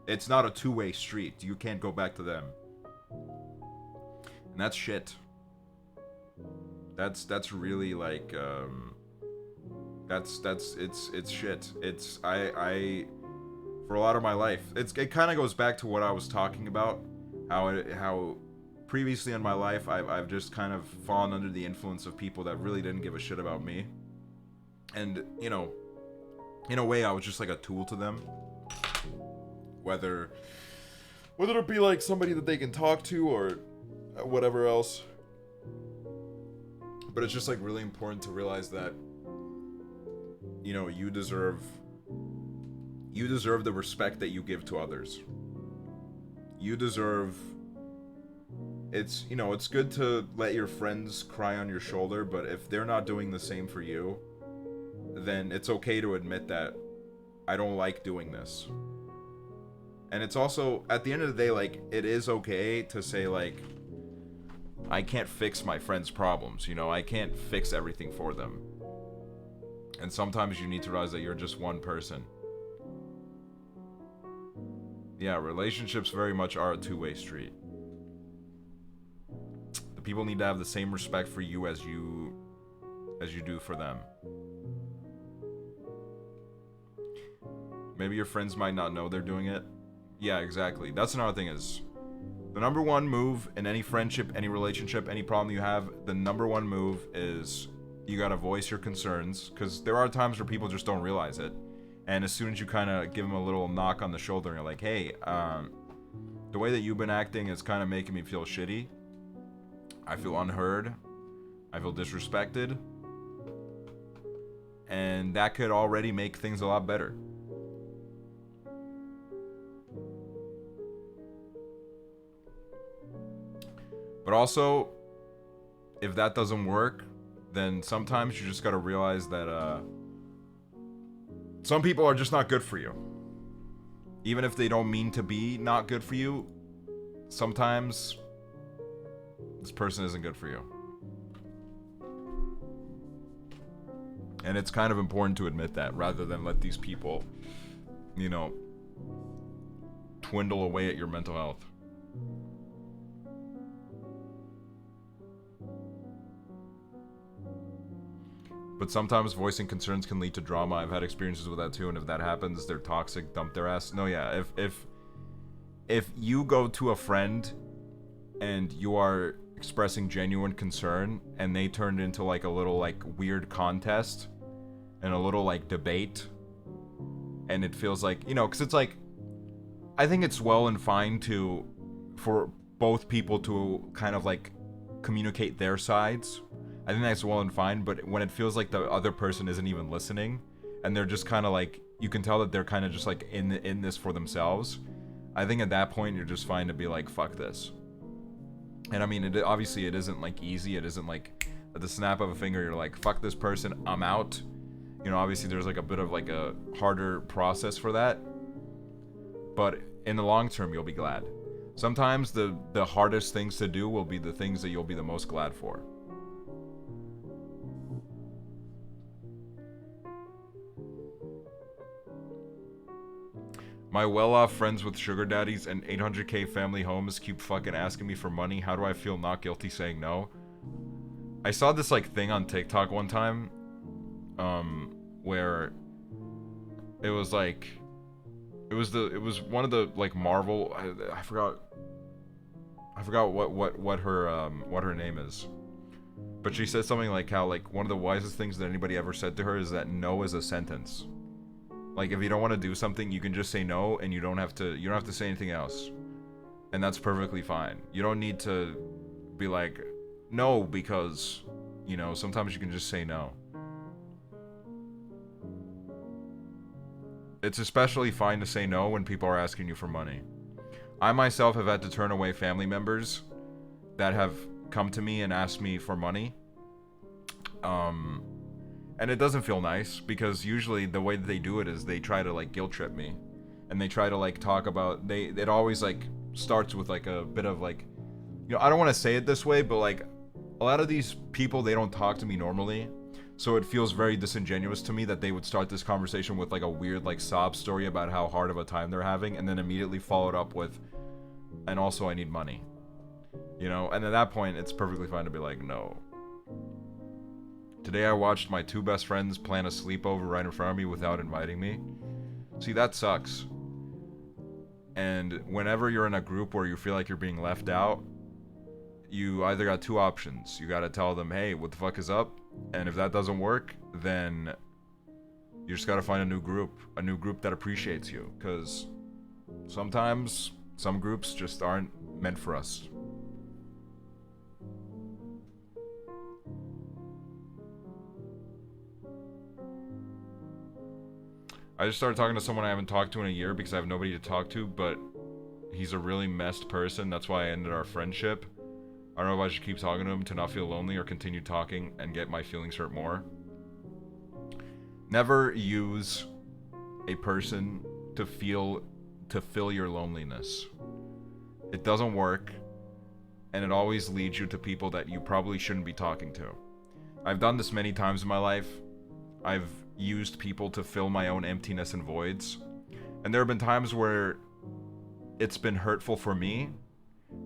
it's not a two-way street. You can't go back to them. And that's shit. That's really like, it's shit. It's, for a lot of my life, it kind of goes back to what I was talking about, how previously in my life, I've just kind of fallen under the influence of people that really didn't give a shit about me. And, you know, in a way, I was just like a tool to them. Whether it be like somebody that they can talk to, or whatever else. But it's just like really important to realize that, you know, you deserve the respect that you give to others. You deserve, it's, you know, it's good to let your friends cry on your shoulder, but if they're not doing the same for you, then it's okay to admit that I don't like doing this. And it's also, at the end of the day, like, it is okay to say, like, I can't fix my friends' problems, you know, I can't fix everything for them. And sometimes you need to realize that you're just one person. Yeah, relationships very much are a two-way street. The people need to have the same respect for you as you do for them. Maybe your friends might not know they're doing it. Yeah, exactly. That's another thing is, the number one move in any friendship, any relationship, any problem you have, the number one move is you gotta voice your concerns, because there are times where people just don't realize it. And as soon as you kind of give them a little knock on the shoulder and you're like, hey, the way that you've been acting is kind of making me feel shitty. I feel unheard. I feel disrespected. And that could already make things a lot better. But also, if that doesn't work, then sometimes you just gotta realize that, Some people are just not good for you. Even if they don't mean to be not good for you, sometimes this person isn't good for you. And it's kind of important to admit that rather than let these people, you know, dwindle away at your mental health. But sometimes voicing concerns can lead to drama. I've had experiences with that too, and if that happens, they're toxic, dump their ass. No, yeah, if you go to a friend and you are expressing genuine concern and they turned into like a little like weird contest and a little like debate, and it feels like, you know, because it's like, I think it's well and fine for both people to kind of like communicate their sides. I think that's well and fine, but when it feels like the other person isn't even listening and they're just kind of like, you can tell that they're kind of just like in this for themselves, I think at that point you're just fine to be like, fuck this. And I mean, obviously it isn't like easy. It isn't like at the snap of a finger you're like, fuck this person, I'm out. You know, obviously there's like a bit of like a harder process for that, but in the long term you'll be glad. Sometimes the hardest things to do will be the things that you'll be the most glad for. My well-off friends with sugar daddies and 800k family homes keep fucking asking me for money. How do I feel not guilty saying no? I saw this like thing on TikTok one time, where it was like, it was one of the like Marvel. I forgot what her name is, but she said something like how like one of the wisest things that anybody ever said to her is that no is a sentence. Like, if you don't want to do something, you can just say no, and you don't have to say anything else. And that's perfectly fine. You don't need to be like, no, because, you know, sometimes you can just say no. It's especially fine to say no when people are asking you for money. I myself have had to turn away family members that have come to me and asked me for money. And it doesn't feel nice, because usually the way that they do it is they try to like guilt trip me, and they try to like talk about, it always like starts with like a bit of like, you know, I don't want to say it this way, but like a lot of these people, they don't talk to me normally, so it feels very disingenuous to me that they would start this conversation with like a weird like sob story about how hard of a time they're having, and then immediately follow it up with, and also I need money, you know. And at that point it's perfectly fine to be like, no. Today I watched my two best friends plan a sleepover right in front of me without inviting me. See, that sucks. And whenever you're in a group where you feel like you're being left out, you either got two options. You gotta tell them, hey, what the fuck is up? And if that doesn't work, then you just gotta find a new group that appreciates you. Because sometimes some groups just aren't meant for us. I just started talking to someone I haven't talked to in a year because I have nobody to talk to, but he's a really messed person. That's why I ended our friendship. I don't know if I should keep talking to him to not feel lonely or continue talking and get my feelings hurt more. Never use a person to fill your loneliness. It doesn't work, and it always leads you to people that you probably shouldn't be talking to. I've done this many times in my life. I've used people to fill my own emptiness and voids, and there have been times where it's been hurtful for me,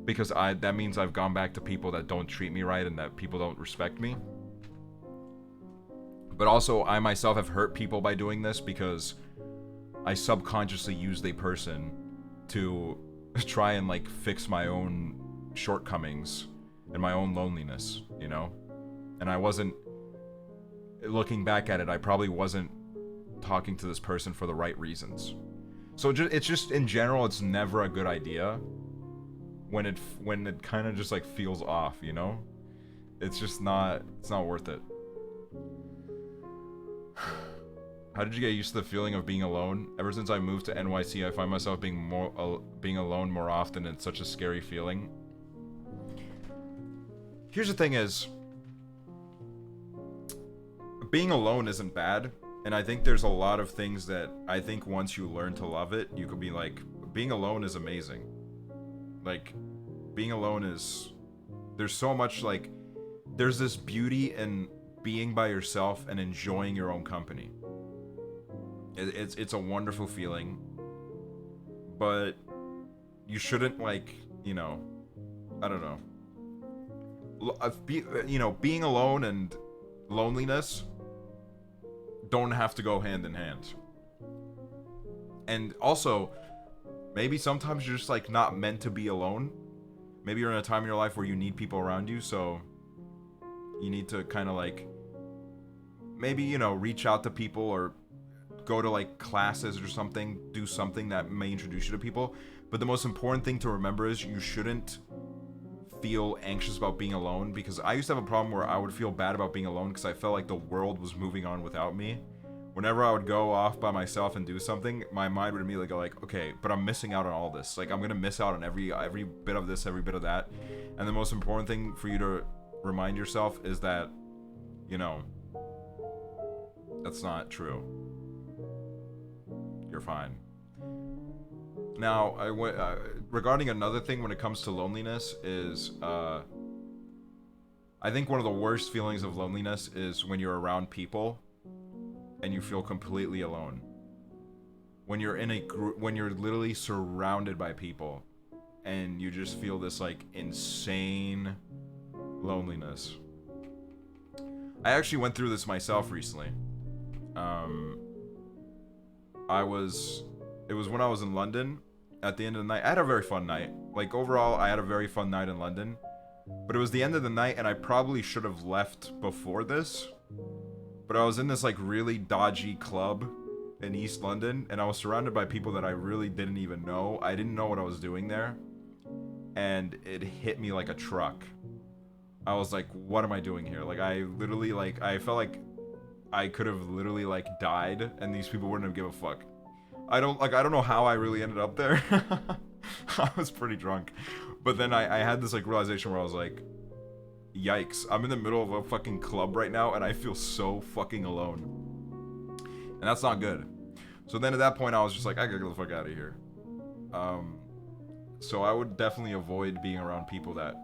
because that means I've gone back to people that don't treat me right and that people don't respect me. But also I myself have hurt people by doing this, because I subconsciously used a person to try and like fix my own shortcomings and my own loneliness, you know. And I wasn't, looking back at it, I probably wasn't talking to this person for the right reasons. So it's just in general, it's never a good idea when it kind of just like feels off, you know. It's not worth it. How did you get used to the feeling of being alone? Ever since I moved to NYC, I find myself being alone more often, and it's such a scary feeling. Here's the thing is, being alone isn't bad. And I think there's a lot of things that I think once you learn to love it, you could be like, being alone is amazing. Like, being alone is, there's so much, like, there's this beauty in being by yourself and enjoying your own company. It's a wonderful feeling, but you shouldn't, like, you know, I don't know. Being alone and loneliness don't have to go hand in hand. And also, maybe sometimes you're just like not meant to be alone. Maybe you're in a time in your life where you need people around you, so you need to kind of like maybe, you know, reach out to people or go to like classes or something, do something that may introduce you to people. But the most important thing to remember is you shouldn't feel anxious about being alone, because I used to have a problem where I would feel bad about being alone because I felt like the world was moving on without me. Whenever I would go off by myself and do something, my mind would immediately go like, okay, but I'm missing out on all this. Like, I'm gonna miss out on every bit of this, every bit of that. And the most important thing for you to remind yourself is that, you know, that's not true. You're fine. Now, regarding another thing when it comes to loneliness is, I think one of the worst feelings of loneliness is when you're around people and you feel completely alone. When you're in a group, when you're literally surrounded by people and you just feel this like insane loneliness. I actually went through this myself recently. It was when I was in London at the end of the night. I had a very fun night. Like, overall, I had a very fun night in London. But it was the end of the night, and I probably should have left before this. But I was in this, like, really dodgy club in East London, and I was surrounded by people that I really didn't even know. I didn't know what I was doing there. And it hit me like a truck. I was like, what am I doing here? Like, I literally, like, I felt like I could have literally, like, died, and these people wouldn't have given a fuck. I don't know how I really ended up there. I was pretty drunk. But then I had this, like, realization where I was like, yikes, I'm in the middle of a fucking club right now, and I feel so fucking alone. And that's not good. So then at that point, I was just like, I gotta get the fuck out of here. So I would definitely avoid being around people that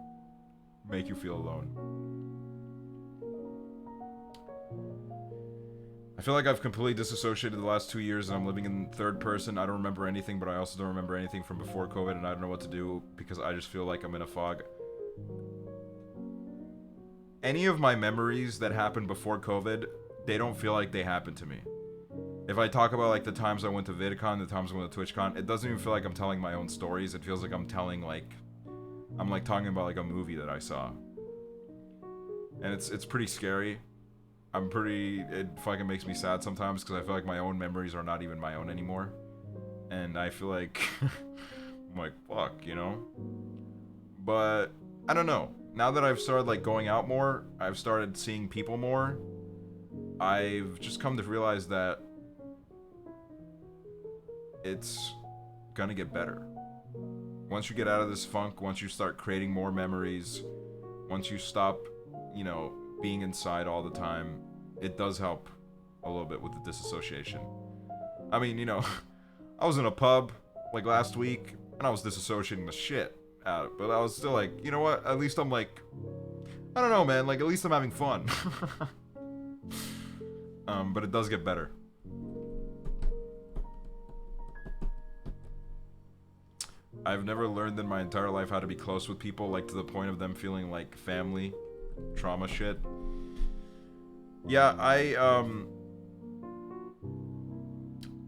make you feel alone. I feel like I've completely disassociated the last 2 years and I'm living in third person. I don't remember anything, but I also don't remember anything from before COVID, and I don't know what to do because I just feel like I'm in a fog. Any of my memories that happened before COVID, they don't feel like they happened to me. If I talk about like the times I went to VidCon, the times I went to TwitchCon, it doesn't even feel like I'm telling my own stories. It feels like I'm telling like, I'm like talking about like a movie that I saw. And it's pretty scary. It fucking makes me sad sometimes because I feel like my own memories are not even my own anymore. And I feel like, I'm like, fuck, you know? But, I don't know. Now that I've started like going out more, I've started seeing people more, I've just come to realize that it's gonna get better. Once you get out of this funk, once you start creating more memories, once you stop, you know, being inside all the time, it does help a little bit with the disassociation. I mean, you know, I was in a pub like last week and I was disassociating the shit out of it, but I was still like, you know what, at least I'm like, I don't know, man, like at least I'm having fun. But it does get better. I've never learned in my entire life how to be close with people, like to the point of them feeling like family. Trauma shit. Yeah, I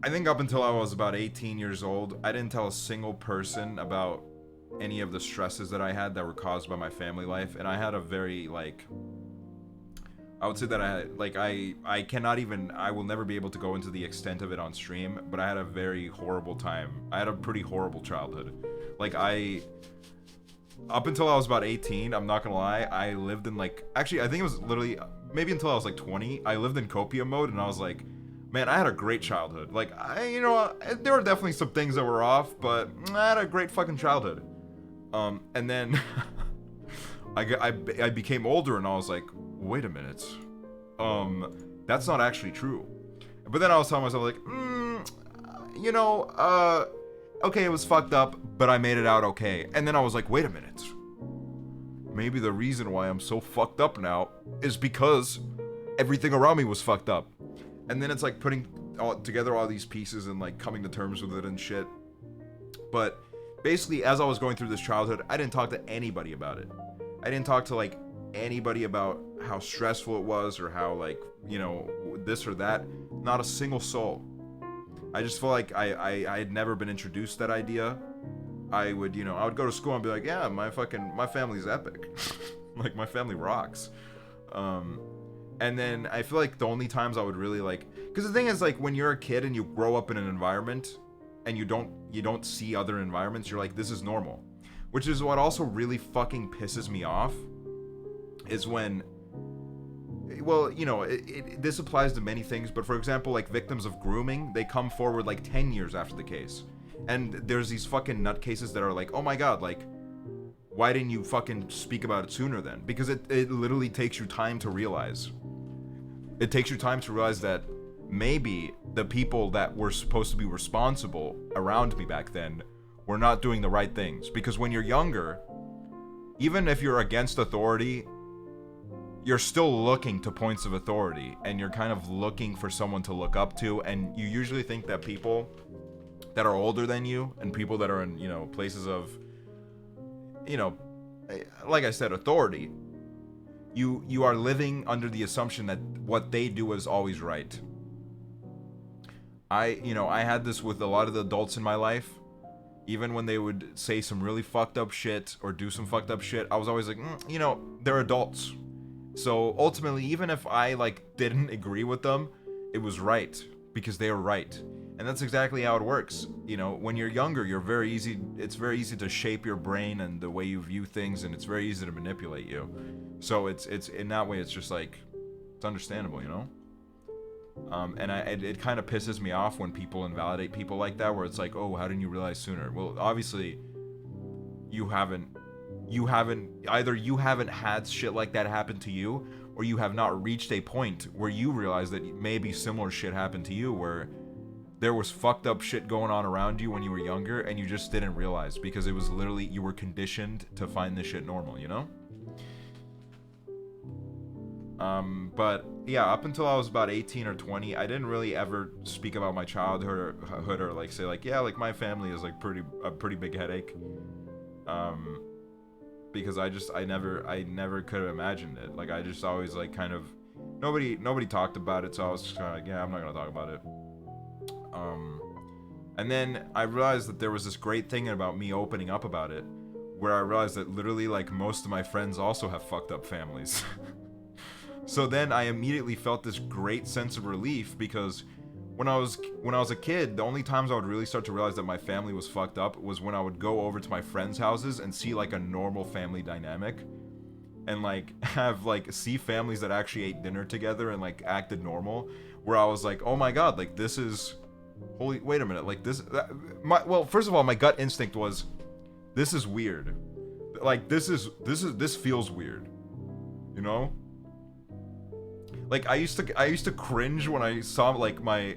think up until I was about 18 years old, I didn't tell a single person about any of the stresses that I had that were caused by my family life, and I had a very, like, I would say that I cannot even, I will never be able to go into the extent of it on stream, but I had a very horrible time. I had a pretty horrible childhood. Like, up until I was about 18, I'm not gonna lie, I lived in like, actually I think it was literally, maybe until I was like 20, I lived in copium mode, and I was like, man, I had a great childhood. Like, you know, there were definitely some things that were off, but I had a great fucking childhood. And then I became older, and I was like, wait a minute, that's not actually true. But then I was telling myself, like, you know, okay, it was fucked up, but I made it out okay. And then I was like, wait a minute. Maybe the reason why I'm so fucked up now is because everything around me was fucked up. And then it's like putting together all these pieces and like coming to terms with it and shit. But basically, as I was going through this childhood, I didn't talk to anybody about it. I didn't talk to like anybody about how stressful it was or how like, you know, this or that. Not a single soul. I just felt like I had never been introduced to that idea. I would go to school and be like, yeah, my family's epic. Like, my family rocks. And then I feel like the only times I would really like, because the thing is, like, when you're a kid and you grow up in an environment and you don't see other environments, you're like, this is normal. Which is what also really fucking pisses me off, is when, well, you know, this applies to many things, but for example, like victims of grooming, they come forward like 10 years after the case. And there's these fucking nutcases that are like, oh my god, like, why didn't you fucking speak about it sooner then? Because it literally takes you time to realize. It takes you time to realize that maybe the people that were supposed to be responsible around me back then were not doing the right things. Because when you're younger, even if you're against authority, you're still looking to points of authority, and you're kind of looking for someone to look up to, and you usually think that people that are older than you and people that are in, you know, places of, you know, like I said, authority, you are living under the assumption that what they do is always right. I had this with a lot of the adults in my life. Even when they would say some really fucked up shit or do some fucked up shit, I was always like, you know, they're adults. So ultimately, even if I like didn't agree with them, it was right because they were right. And that's exactly how it works. You know, when you're younger, it's very easy to shape your brain and the way you view things, and it's very easy to manipulate you. So it's in that way, it's just like, it's understandable, you know? And it kind of pisses me off when people invalidate people like that, where it's like, oh, how didn't you realize sooner? Well, obviously, either you haven't had shit like that happen to you, or you have not reached a point where you realize that maybe similar shit happened to you, where there was fucked up shit going on around you when you were younger, and you just didn't realize because it was literally, you were conditioned to find this shit normal, you know? But yeah, up until I was about 18 or 20, I didn't really ever speak about my childhood or like say like, yeah, like my family is like a pretty big headache. Because I never could have imagined it. Like, I just always like kind of, nobody talked about it, so I was just kind of like, yeah, I'm not gonna talk about it. And then I realized that there was this great thing about me opening up about it, where I realized that literally like most of my friends also have fucked up families. So then I immediately felt this great sense of relief, because when I was a kid, the only times I would really start to realize that my family was fucked up was when I would go over to my friends' houses and see like a normal family dynamic, and like see families that actually ate dinner together and like acted normal, where I was like, oh my god, like this is, wait a minute, like this, well, first of all, my gut instinct was, this is weird, like this feels weird, you know? Like, I used to cringe when I saw like my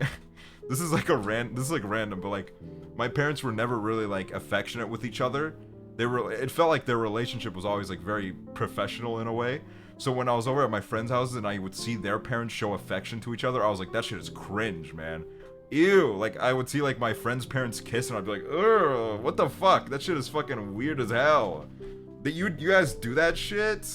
this is random, but like my parents were never really like affectionate with each other. It felt like their relationship was always like very professional in a way. So when I was over at my friends' houses and I would see their parents show affection to each other, I was like, that shit is cringe, man. Ew. Like, I would see like my friends' parents kiss and I'd be like, ugh, what the fuck? That shit is fucking weird as hell. That you guys do that shit?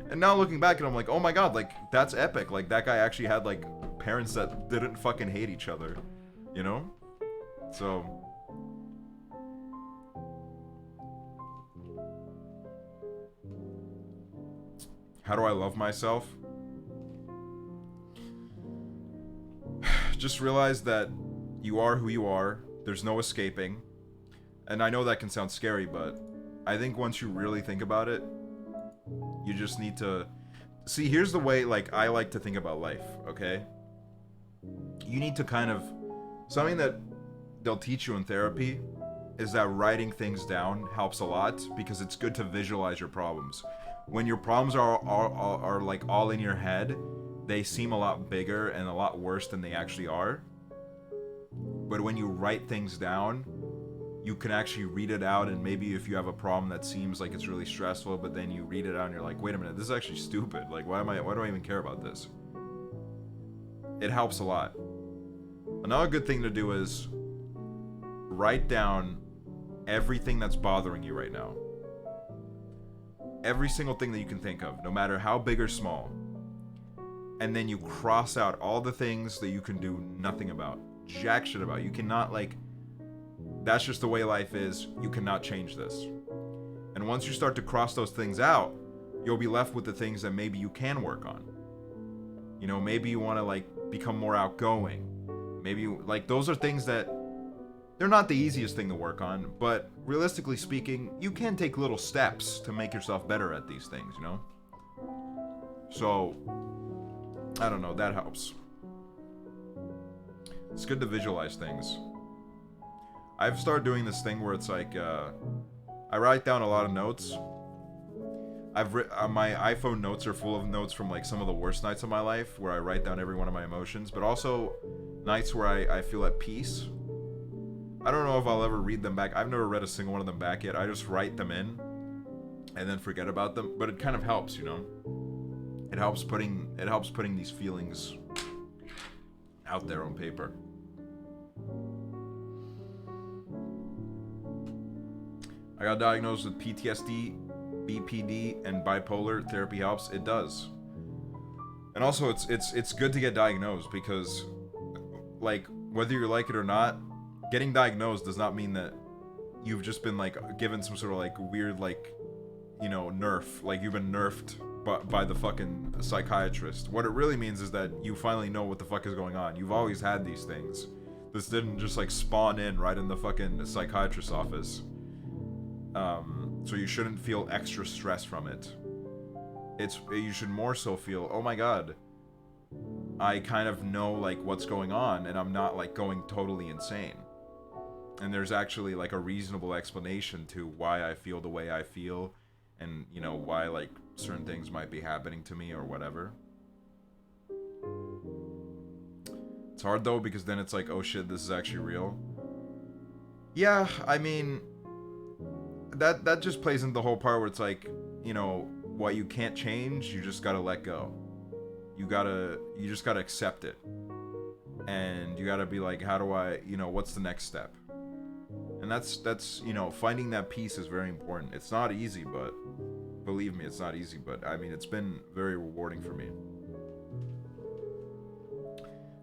And now looking back and I'm like, oh my god, like, that's epic. Like, that guy actually had, like, parents that didn't fucking hate each other. You know? So... how do I love myself? Just realize that you are who you are. There's no escaping. And I know that can sound scary, but I think once you really think about it, you just need to... see, here's the way, like, I like to think about life, okay? You need to kind of... something that they'll teach you in therapy is that writing things down helps a lot, because it's good to visualize your problems. When your problems are like all in your head, they seem a lot bigger and a lot worse than they actually are. But when you write things down, you can actually read it out, and maybe if you have a problem that seems like it's really stressful, but then you read it out and you're like, wait a minute, this is actually stupid. Like, why do I even care about this? It helps a lot. Another good thing to do is write down everything that's bothering you right now. Every single thing that you can think of, no matter how big or small. And then you cross out all the things that you can do nothing about. Jack shit about. You cannot, like, that's just the way life is. You cannot change this. And once you start to cross those things out, you'll be left with the things that maybe you can work on. You know, maybe you want to, like, become more outgoing. Maybe, like, those are things that, they're not the easiest thing to work on, but realistically speaking, you can take little steps to make yourself better at these things, you know? So, I don't know, that helps. It's good to visualize things. I've started doing this thing where it's like, I write down a lot of notes. My iPhone notes are full of notes from like some of the worst nights of my life, where I write down every one of my emotions, but also nights where I feel at peace. I don't know if I'll ever read them back. I've never read a single one of them back yet. I just write them in and then forget about them, but it kind of helps, you know? It helps putting these feelings out there on paper. I got diagnosed with PTSD, BPD, and bipolar. Therapy helps. It does. And also, it's good to get diagnosed because, like, whether you like it or not, getting diagnosed does not mean that you've just been, like, given some sort of, like, weird, like, you know, nerf. Like, you've been nerfed by the fucking psychiatrist. What it really means is that you finally know what the fuck is going on. You've always had these things. This didn't just, like, spawn in right in the fucking psychiatrist's office. So you shouldn't feel extra stress from it. You should more so feel, oh my god, I kind of know, like, what's going on, and I'm not, like, going totally insane. And there's actually, like, a reasonable explanation to why I feel the way I feel, and, you know, why, like, certain things might be happening to me or whatever. It's hard, though, because then it's like, oh shit, this is actually real. Yeah, I mean, that just plays into the whole part where it's like, you know, what you can't change, you just gotta let go. You just gotta accept it. And you gotta be like, how do I, you know, what's the next step? And that's, you know, finding that peace is very important. It's not easy, but believe me, it's not easy, but I mean, it's been very rewarding for me.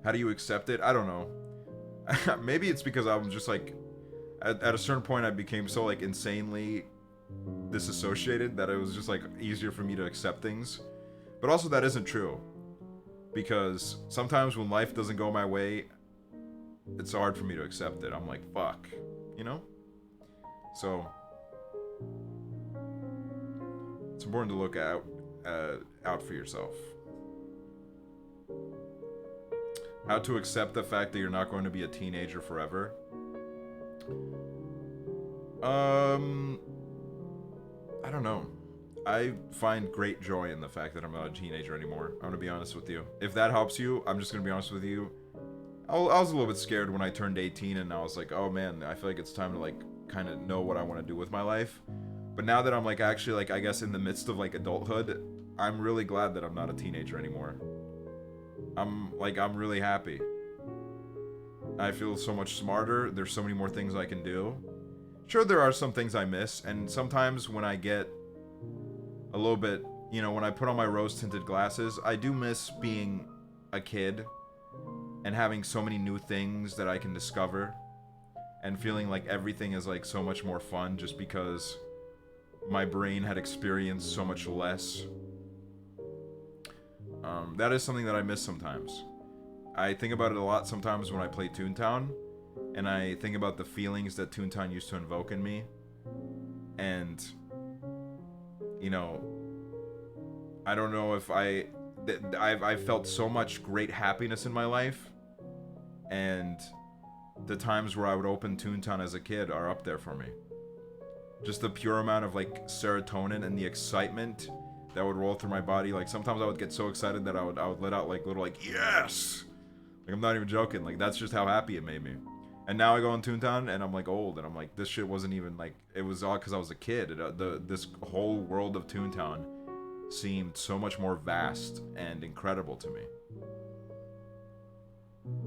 How do you accept it? I don't know. Maybe it's because I'm just like, at a certain point I became so, like, insanely disassociated that it was just, like, easier for me to accept things. But also that isn't true. Because sometimes when life doesn't go my way, it's hard for me to accept it. I'm like, fuck. You know? So it's important to look out for yourself. How to accept the fact that you're not going to be a teenager forever. I don't know. I find great joy in the fact that I'm not a teenager anymore. I'm gonna be honest with you. If that helps you, I'm just gonna be honest with you. I was a little bit scared when I turned 18 and I was like, oh man, I feel like it's time to, like, kind of know what I want to do with my life. But now that I'm, like, actually, like, I guess in the midst of, like, adulthood, I'm really glad that I'm not a teenager anymore. I'm really happy. I feel so much smarter. There's so many more things I can do. Sure, there are some things I miss, and sometimes when I get a little bit, you know, when I put on my rose-tinted glasses, I do miss being a kid and having so many new things that I can discover and feeling like everything is, like, so much more fun just because my brain had experienced so much less. That is something that I miss sometimes. I think about it a lot sometimes when I play Toontown, and I think about the feelings that Toontown used to invoke in me, and, you know, I don't know if I've felt so much great happiness in my life, and the times where I would open Toontown as a kid are up there for me. Just the pure amount of, like, serotonin and the excitement that would roll through my body. Like sometimes I would get so excited that I would let out like little like yes. Like I'm not even joking. Like that's just how happy it made me. And now I go on Toontown and I'm like old and I'm like this shit wasn't even like it was all because I was a kid. This whole world of Toontown seemed so much more vast and incredible to me.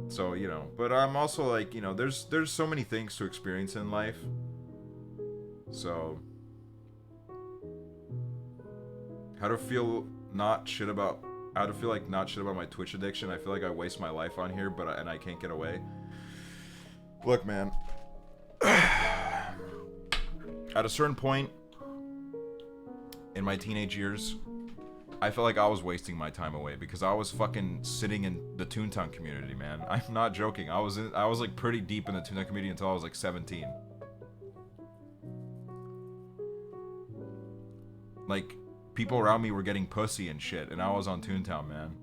So, you know, but I'm also like, you know, there's so many things to experience in life. So, how to feel like not shit about my Twitch addiction. I feel like I waste my life on here, and I can't get away. Look, man. At a certain point in my teenage years, I felt like I was wasting my time away because I was fucking sitting in the Toontown community, man. I'm not joking. I was like pretty deep in the Toontown community until I was like 17. Like people around me were getting pussy and shit, and I was on Toontown, man.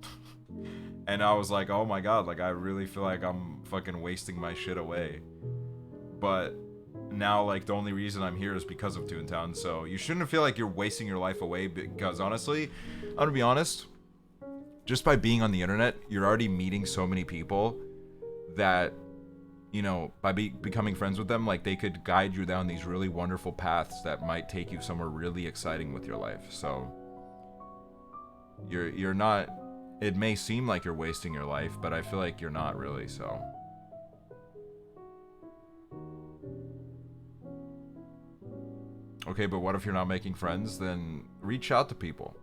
And I was like, oh my god, like I really feel like I'm fucking wasting my shit away. But now, like, the only reason I'm here is because of Toontown, so you shouldn't feel like you're wasting your life away, because honestly, I'm gonna be honest, just by being on the internet, you're already meeting so many people that, you know, by becoming friends with them, like, they could guide you down these really wonderful paths that might take you somewhere really exciting with your life. So you're not, it may seem like you're wasting your life, but I feel like you're not really, so. Okay, but what if you're not making friends? Then reach out to people.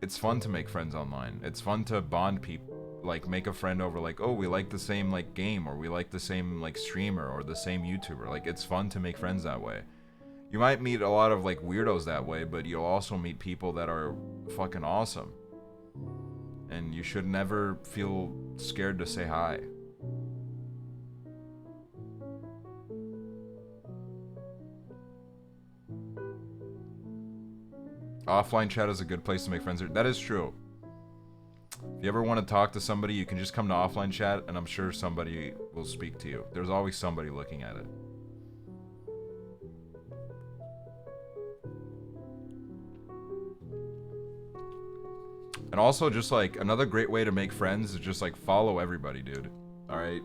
It's fun to make friends online. It's fun to bond people, like make a friend over like, oh, we like the same like game, or we like the same like streamer, or the same YouTuber. Like it's fun to make friends that way. You might meet a lot of like weirdos that way, but you'll also meet people that are fucking awesome. And you should never feel scared to say hi. Offline chat is a good place to make friends. That is true. If you ever want to talk to somebody, you can just come to offline chat, and I'm sure somebody will speak to you. There's always somebody looking at it. And also, just like, another great way to make friends is just like follow everybody, dude. Alright?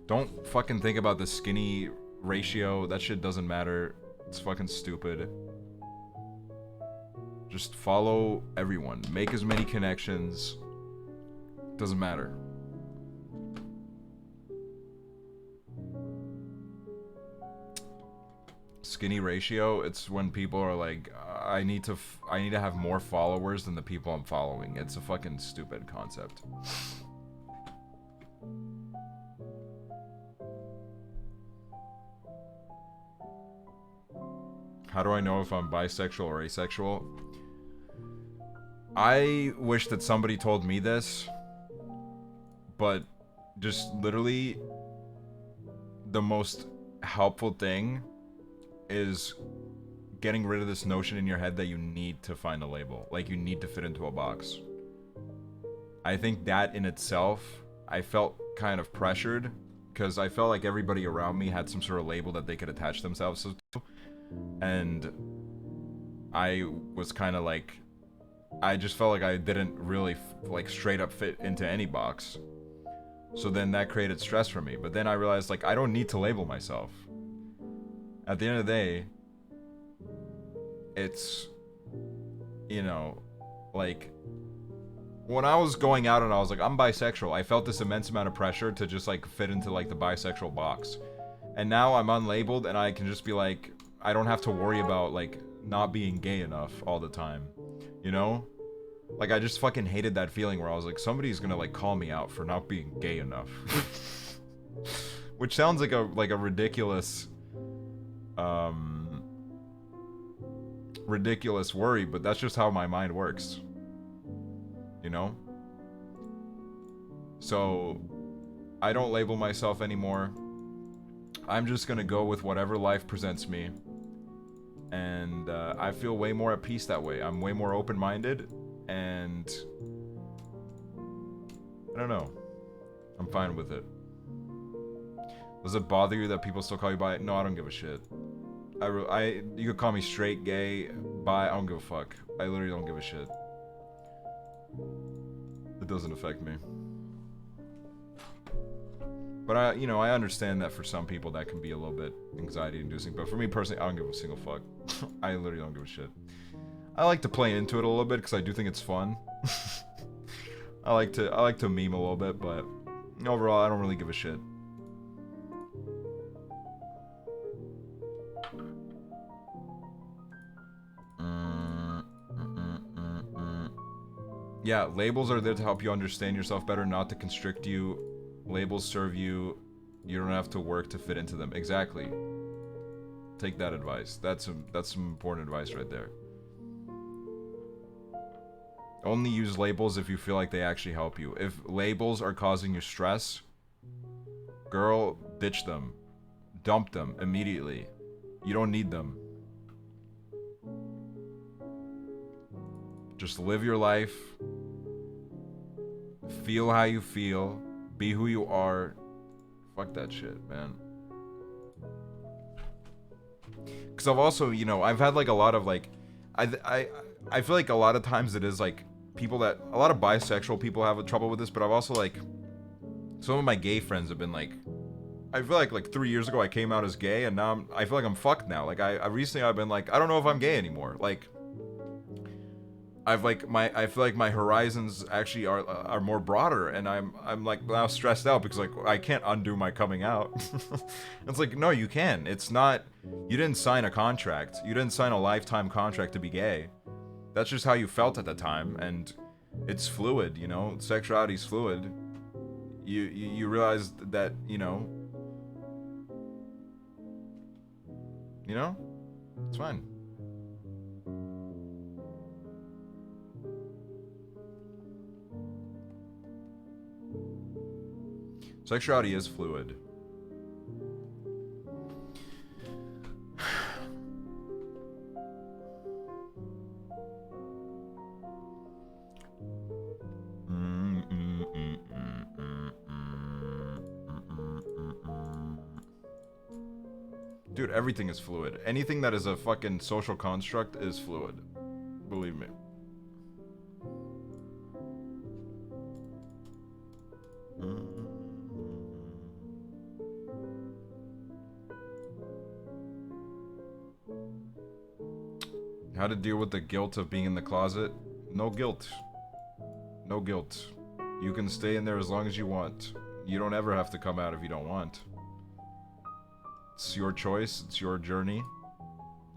Don't fucking think about the skinny ratio. That shit doesn't matter. It's fucking stupid. Just follow everyone. Make as many connections. Doesn't matter. Skinny ratio, it's when people are like, I need to have more followers than the people I'm following. It's a fucking stupid concept. How do I know if I'm bisexual or asexual? I wish that somebody told me this, but just literally the most helpful thing is getting rid of this notion in your head that you need to find a label, like you need to fit into a box. I think that in itself, I felt kind of pressured because I felt like everybody around me had some sort of label that they could attach themselves to, and I was kind of like, I just felt like I didn't really like straight up fit into any box. So then that created stress for me. But then I realized like I don't need to label myself. At the end of the day, it's, you know, like when I was going out and I was like, I'm bisexual, I felt this immense amount of pressure to just like fit into like the bisexual box. And now I'm unlabeled and I can just be like, I don't have to worry about like not being gay enough all the time. You know? Like, I just fucking hated that feeling where I was like, somebody's gonna, like, call me out for not being gay enough. Which sounds like a ridiculous, ridiculous worry, but that's just how my mind works. You know? So, I don't label myself anymore. I'm just gonna go with whatever life presents me. And I feel way more at peace that way. I'm way more open-minded, and I don't know. I'm fine with it. Does it bother you that people still call you bi? No, I don't give a shit. You could call me straight, gay, Bye. I don't give a fuck. I literally don't give a shit. It doesn't affect me. But I understand that for some people that can be a little bit anxiety inducing. But for me personally, I don't give a single fuck. I literally don't give a shit. I like to play into it a little bit because I do think it's fun. I like to meme a little bit, but overall, I don't really give a shit. Yeah, labels are there to help you understand yourself better, not to constrict you. Labels serve you. You don't have to work to fit into them. Exactly. Take that advice. That's some important advice right there. Only use labels if you feel like they actually help you. If labels are causing you stress, girl, ditch them. Dump them immediately. You don't need them. Just live your life. Feel how you feel. Be who you are. Fuck that shit, man. Because I've also, I've had like a lot of like, I feel like a lot of times it is like people that, a lot of bisexual people have trouble with this, but I've also like, some of my gay friends have been like, I feel like 3 years ago I came out as gay and now I feel like I'm fucked now. Like I recently I've been like, I don't know if I'm gay anymore. Like, I feel like my horizons actually are more broader, and I'm like now stressed out because like I can't undo my coming out. It's like, no, you can. It's not, you didn't sign a contract. You didn't sign a lifetime contract to be gay. That's just how you felt at the time, and it's fluid, sexuality's fluid. You realize that, it's fine. Sexuality is fluid. Dude, everything is fluid. Anything that is a fucking social construct is fluid. Believe me. How to deal with the guilt of being in the closet? No guilt. No guilt. You can stay in there as long as you want. You don't ever have to come out if you don't want. It's your choice. It's your journey.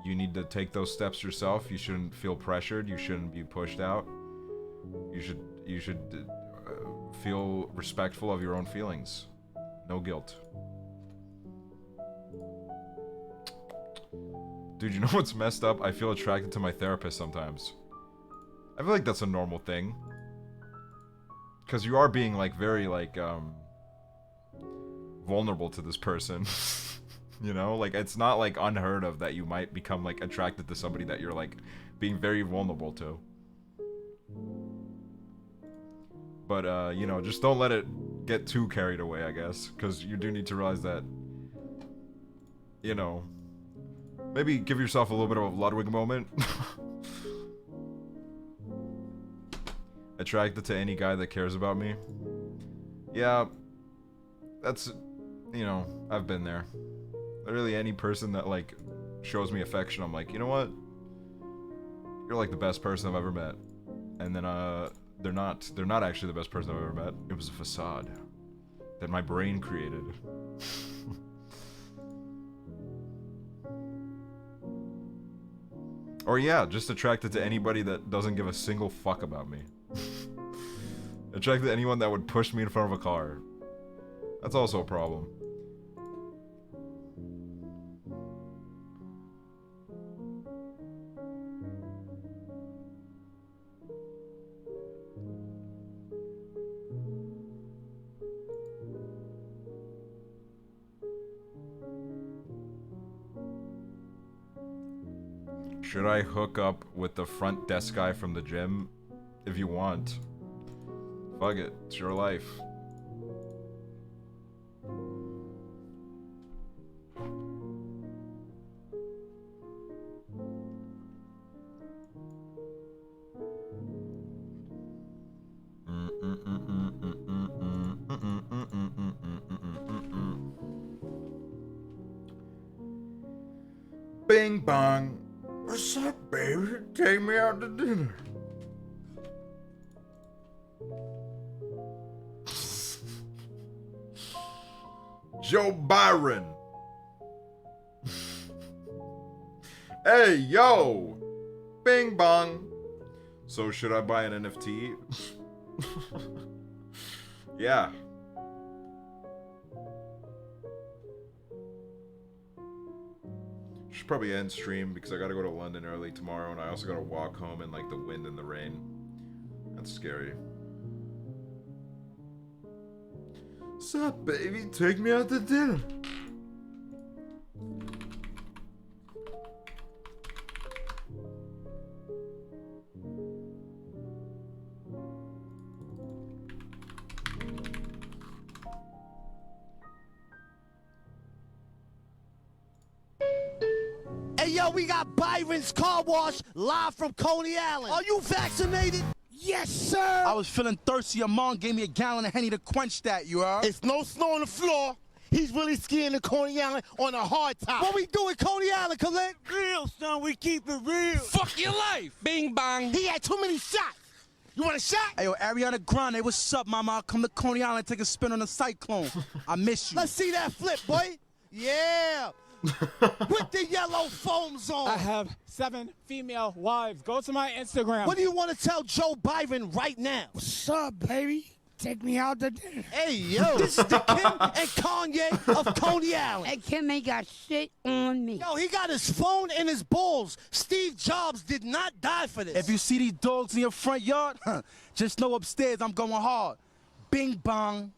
You need to take those steps yourself. You shouldn't feel pressured. You shouldn't be pushed out. You should feel respectful of your own feelings. No guilt. Dude, you know what's messed up? I feel attracted to my therapist sometimes. I feel like that's a normal thing. Because you are being, like, very, like, vulnerable to this person. Like, it's not, like, unheard of that you might become, like, attracted to somebody that you're, like, being very vulnerable to. But, just don't let it get too carried away, I guess. Because you do need to realize that, maybe give yourself a little bit of a Ludwig moment. Attracted to any guy that cares about me. Yeah, that's, I've been there. Literally any person that, like, shows me affection, I'm like, you know what? You're, like, the best person I've ever met. And then, they're not actually the best person I've ever met. It was a facade that my brain created. Or yeah, just attracted to anybody that doesn't give a single fuck about me. Attracted to anyone that would push me in front of a car. That's also a problem. Should I hook up with the front desk guy from the gym? If you want. Fuck it. It's your life. Bing bong. What's up, baby? Take me out to dinner. Joe Byron. Hey, yo. Bing bong. So should I buy an NFT? Yeah. Should probably end stream because I gotta go to London early tomorrow, and I also gotta walk home in like the wind and the rain. That's scary. Sup, baby? Take me out to dinner. Hey, yo, we got Byron's Car Wash live from Coney Island. Are you vaccinated? Yes, sir. I was feeling thirsty. Your mom gave me a gallon of Henny to quench that, you heard? It's no snow on the floor. He's really skiing to Coney Island on a hard top. What we do at Coney Island, Khalid? Real, son. We keep it real. Fuck your life! Bing bong! He had too many shots. You want a shot? Hey, yo, Ariana Grande, what's up, mama? I'll come to Coney Island and take a spin on the Cyclone. I miss you. Let's see that flip, boy. Yeah. With the yellow foams on. I have 7 female wives. Go to my Instagram. What do you want to tell Joe Byron right now? What's up, baby? Take me out to dinner. Hey, yo. This is the Kim and Kanye of Coney Island. Hey, Kim ain't got shit on me. Yo, he got his phone and his balls. Steve Jobs did not die for this. If you see these dogs in your front yard, just know upstairs I'm going hard. Bing bong.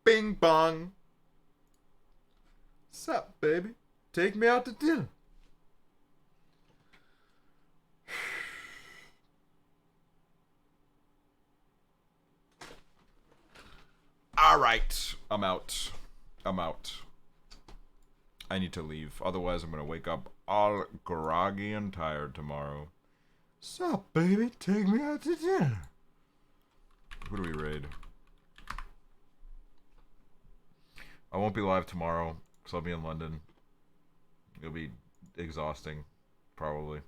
Bing bong. Sup, baby? Take me out to dinner. All right, I'm out. I'm out. I need to leave. Otherwise, I'm gonna wake up all groggy and tired tomorrow. Sup, baby? Take me out to dinner. Who do we raid? I won't be live tomorrow because I'll be in London. It'll be exhausting, probably.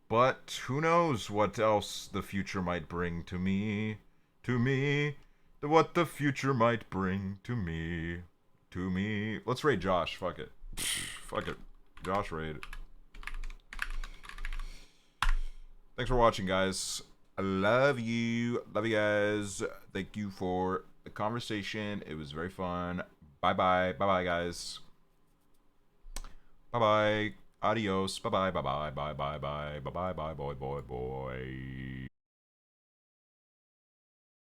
But who knows what else the future might bring to me. To me. What the future might bring to me. To me. Let's raid Josh. Fuck it. Fuck it. Josh raid. Thanks for watching, guys. I love you. Love you guys. Thank you for the conversation. It was very fun. Bye-bye. Bye-bye, guys. Bye-bye. Adios. Bye-bye. Bye-bye. Bye-bye. Bye-bye. Bye-bye. Bye, boy, boy, boy.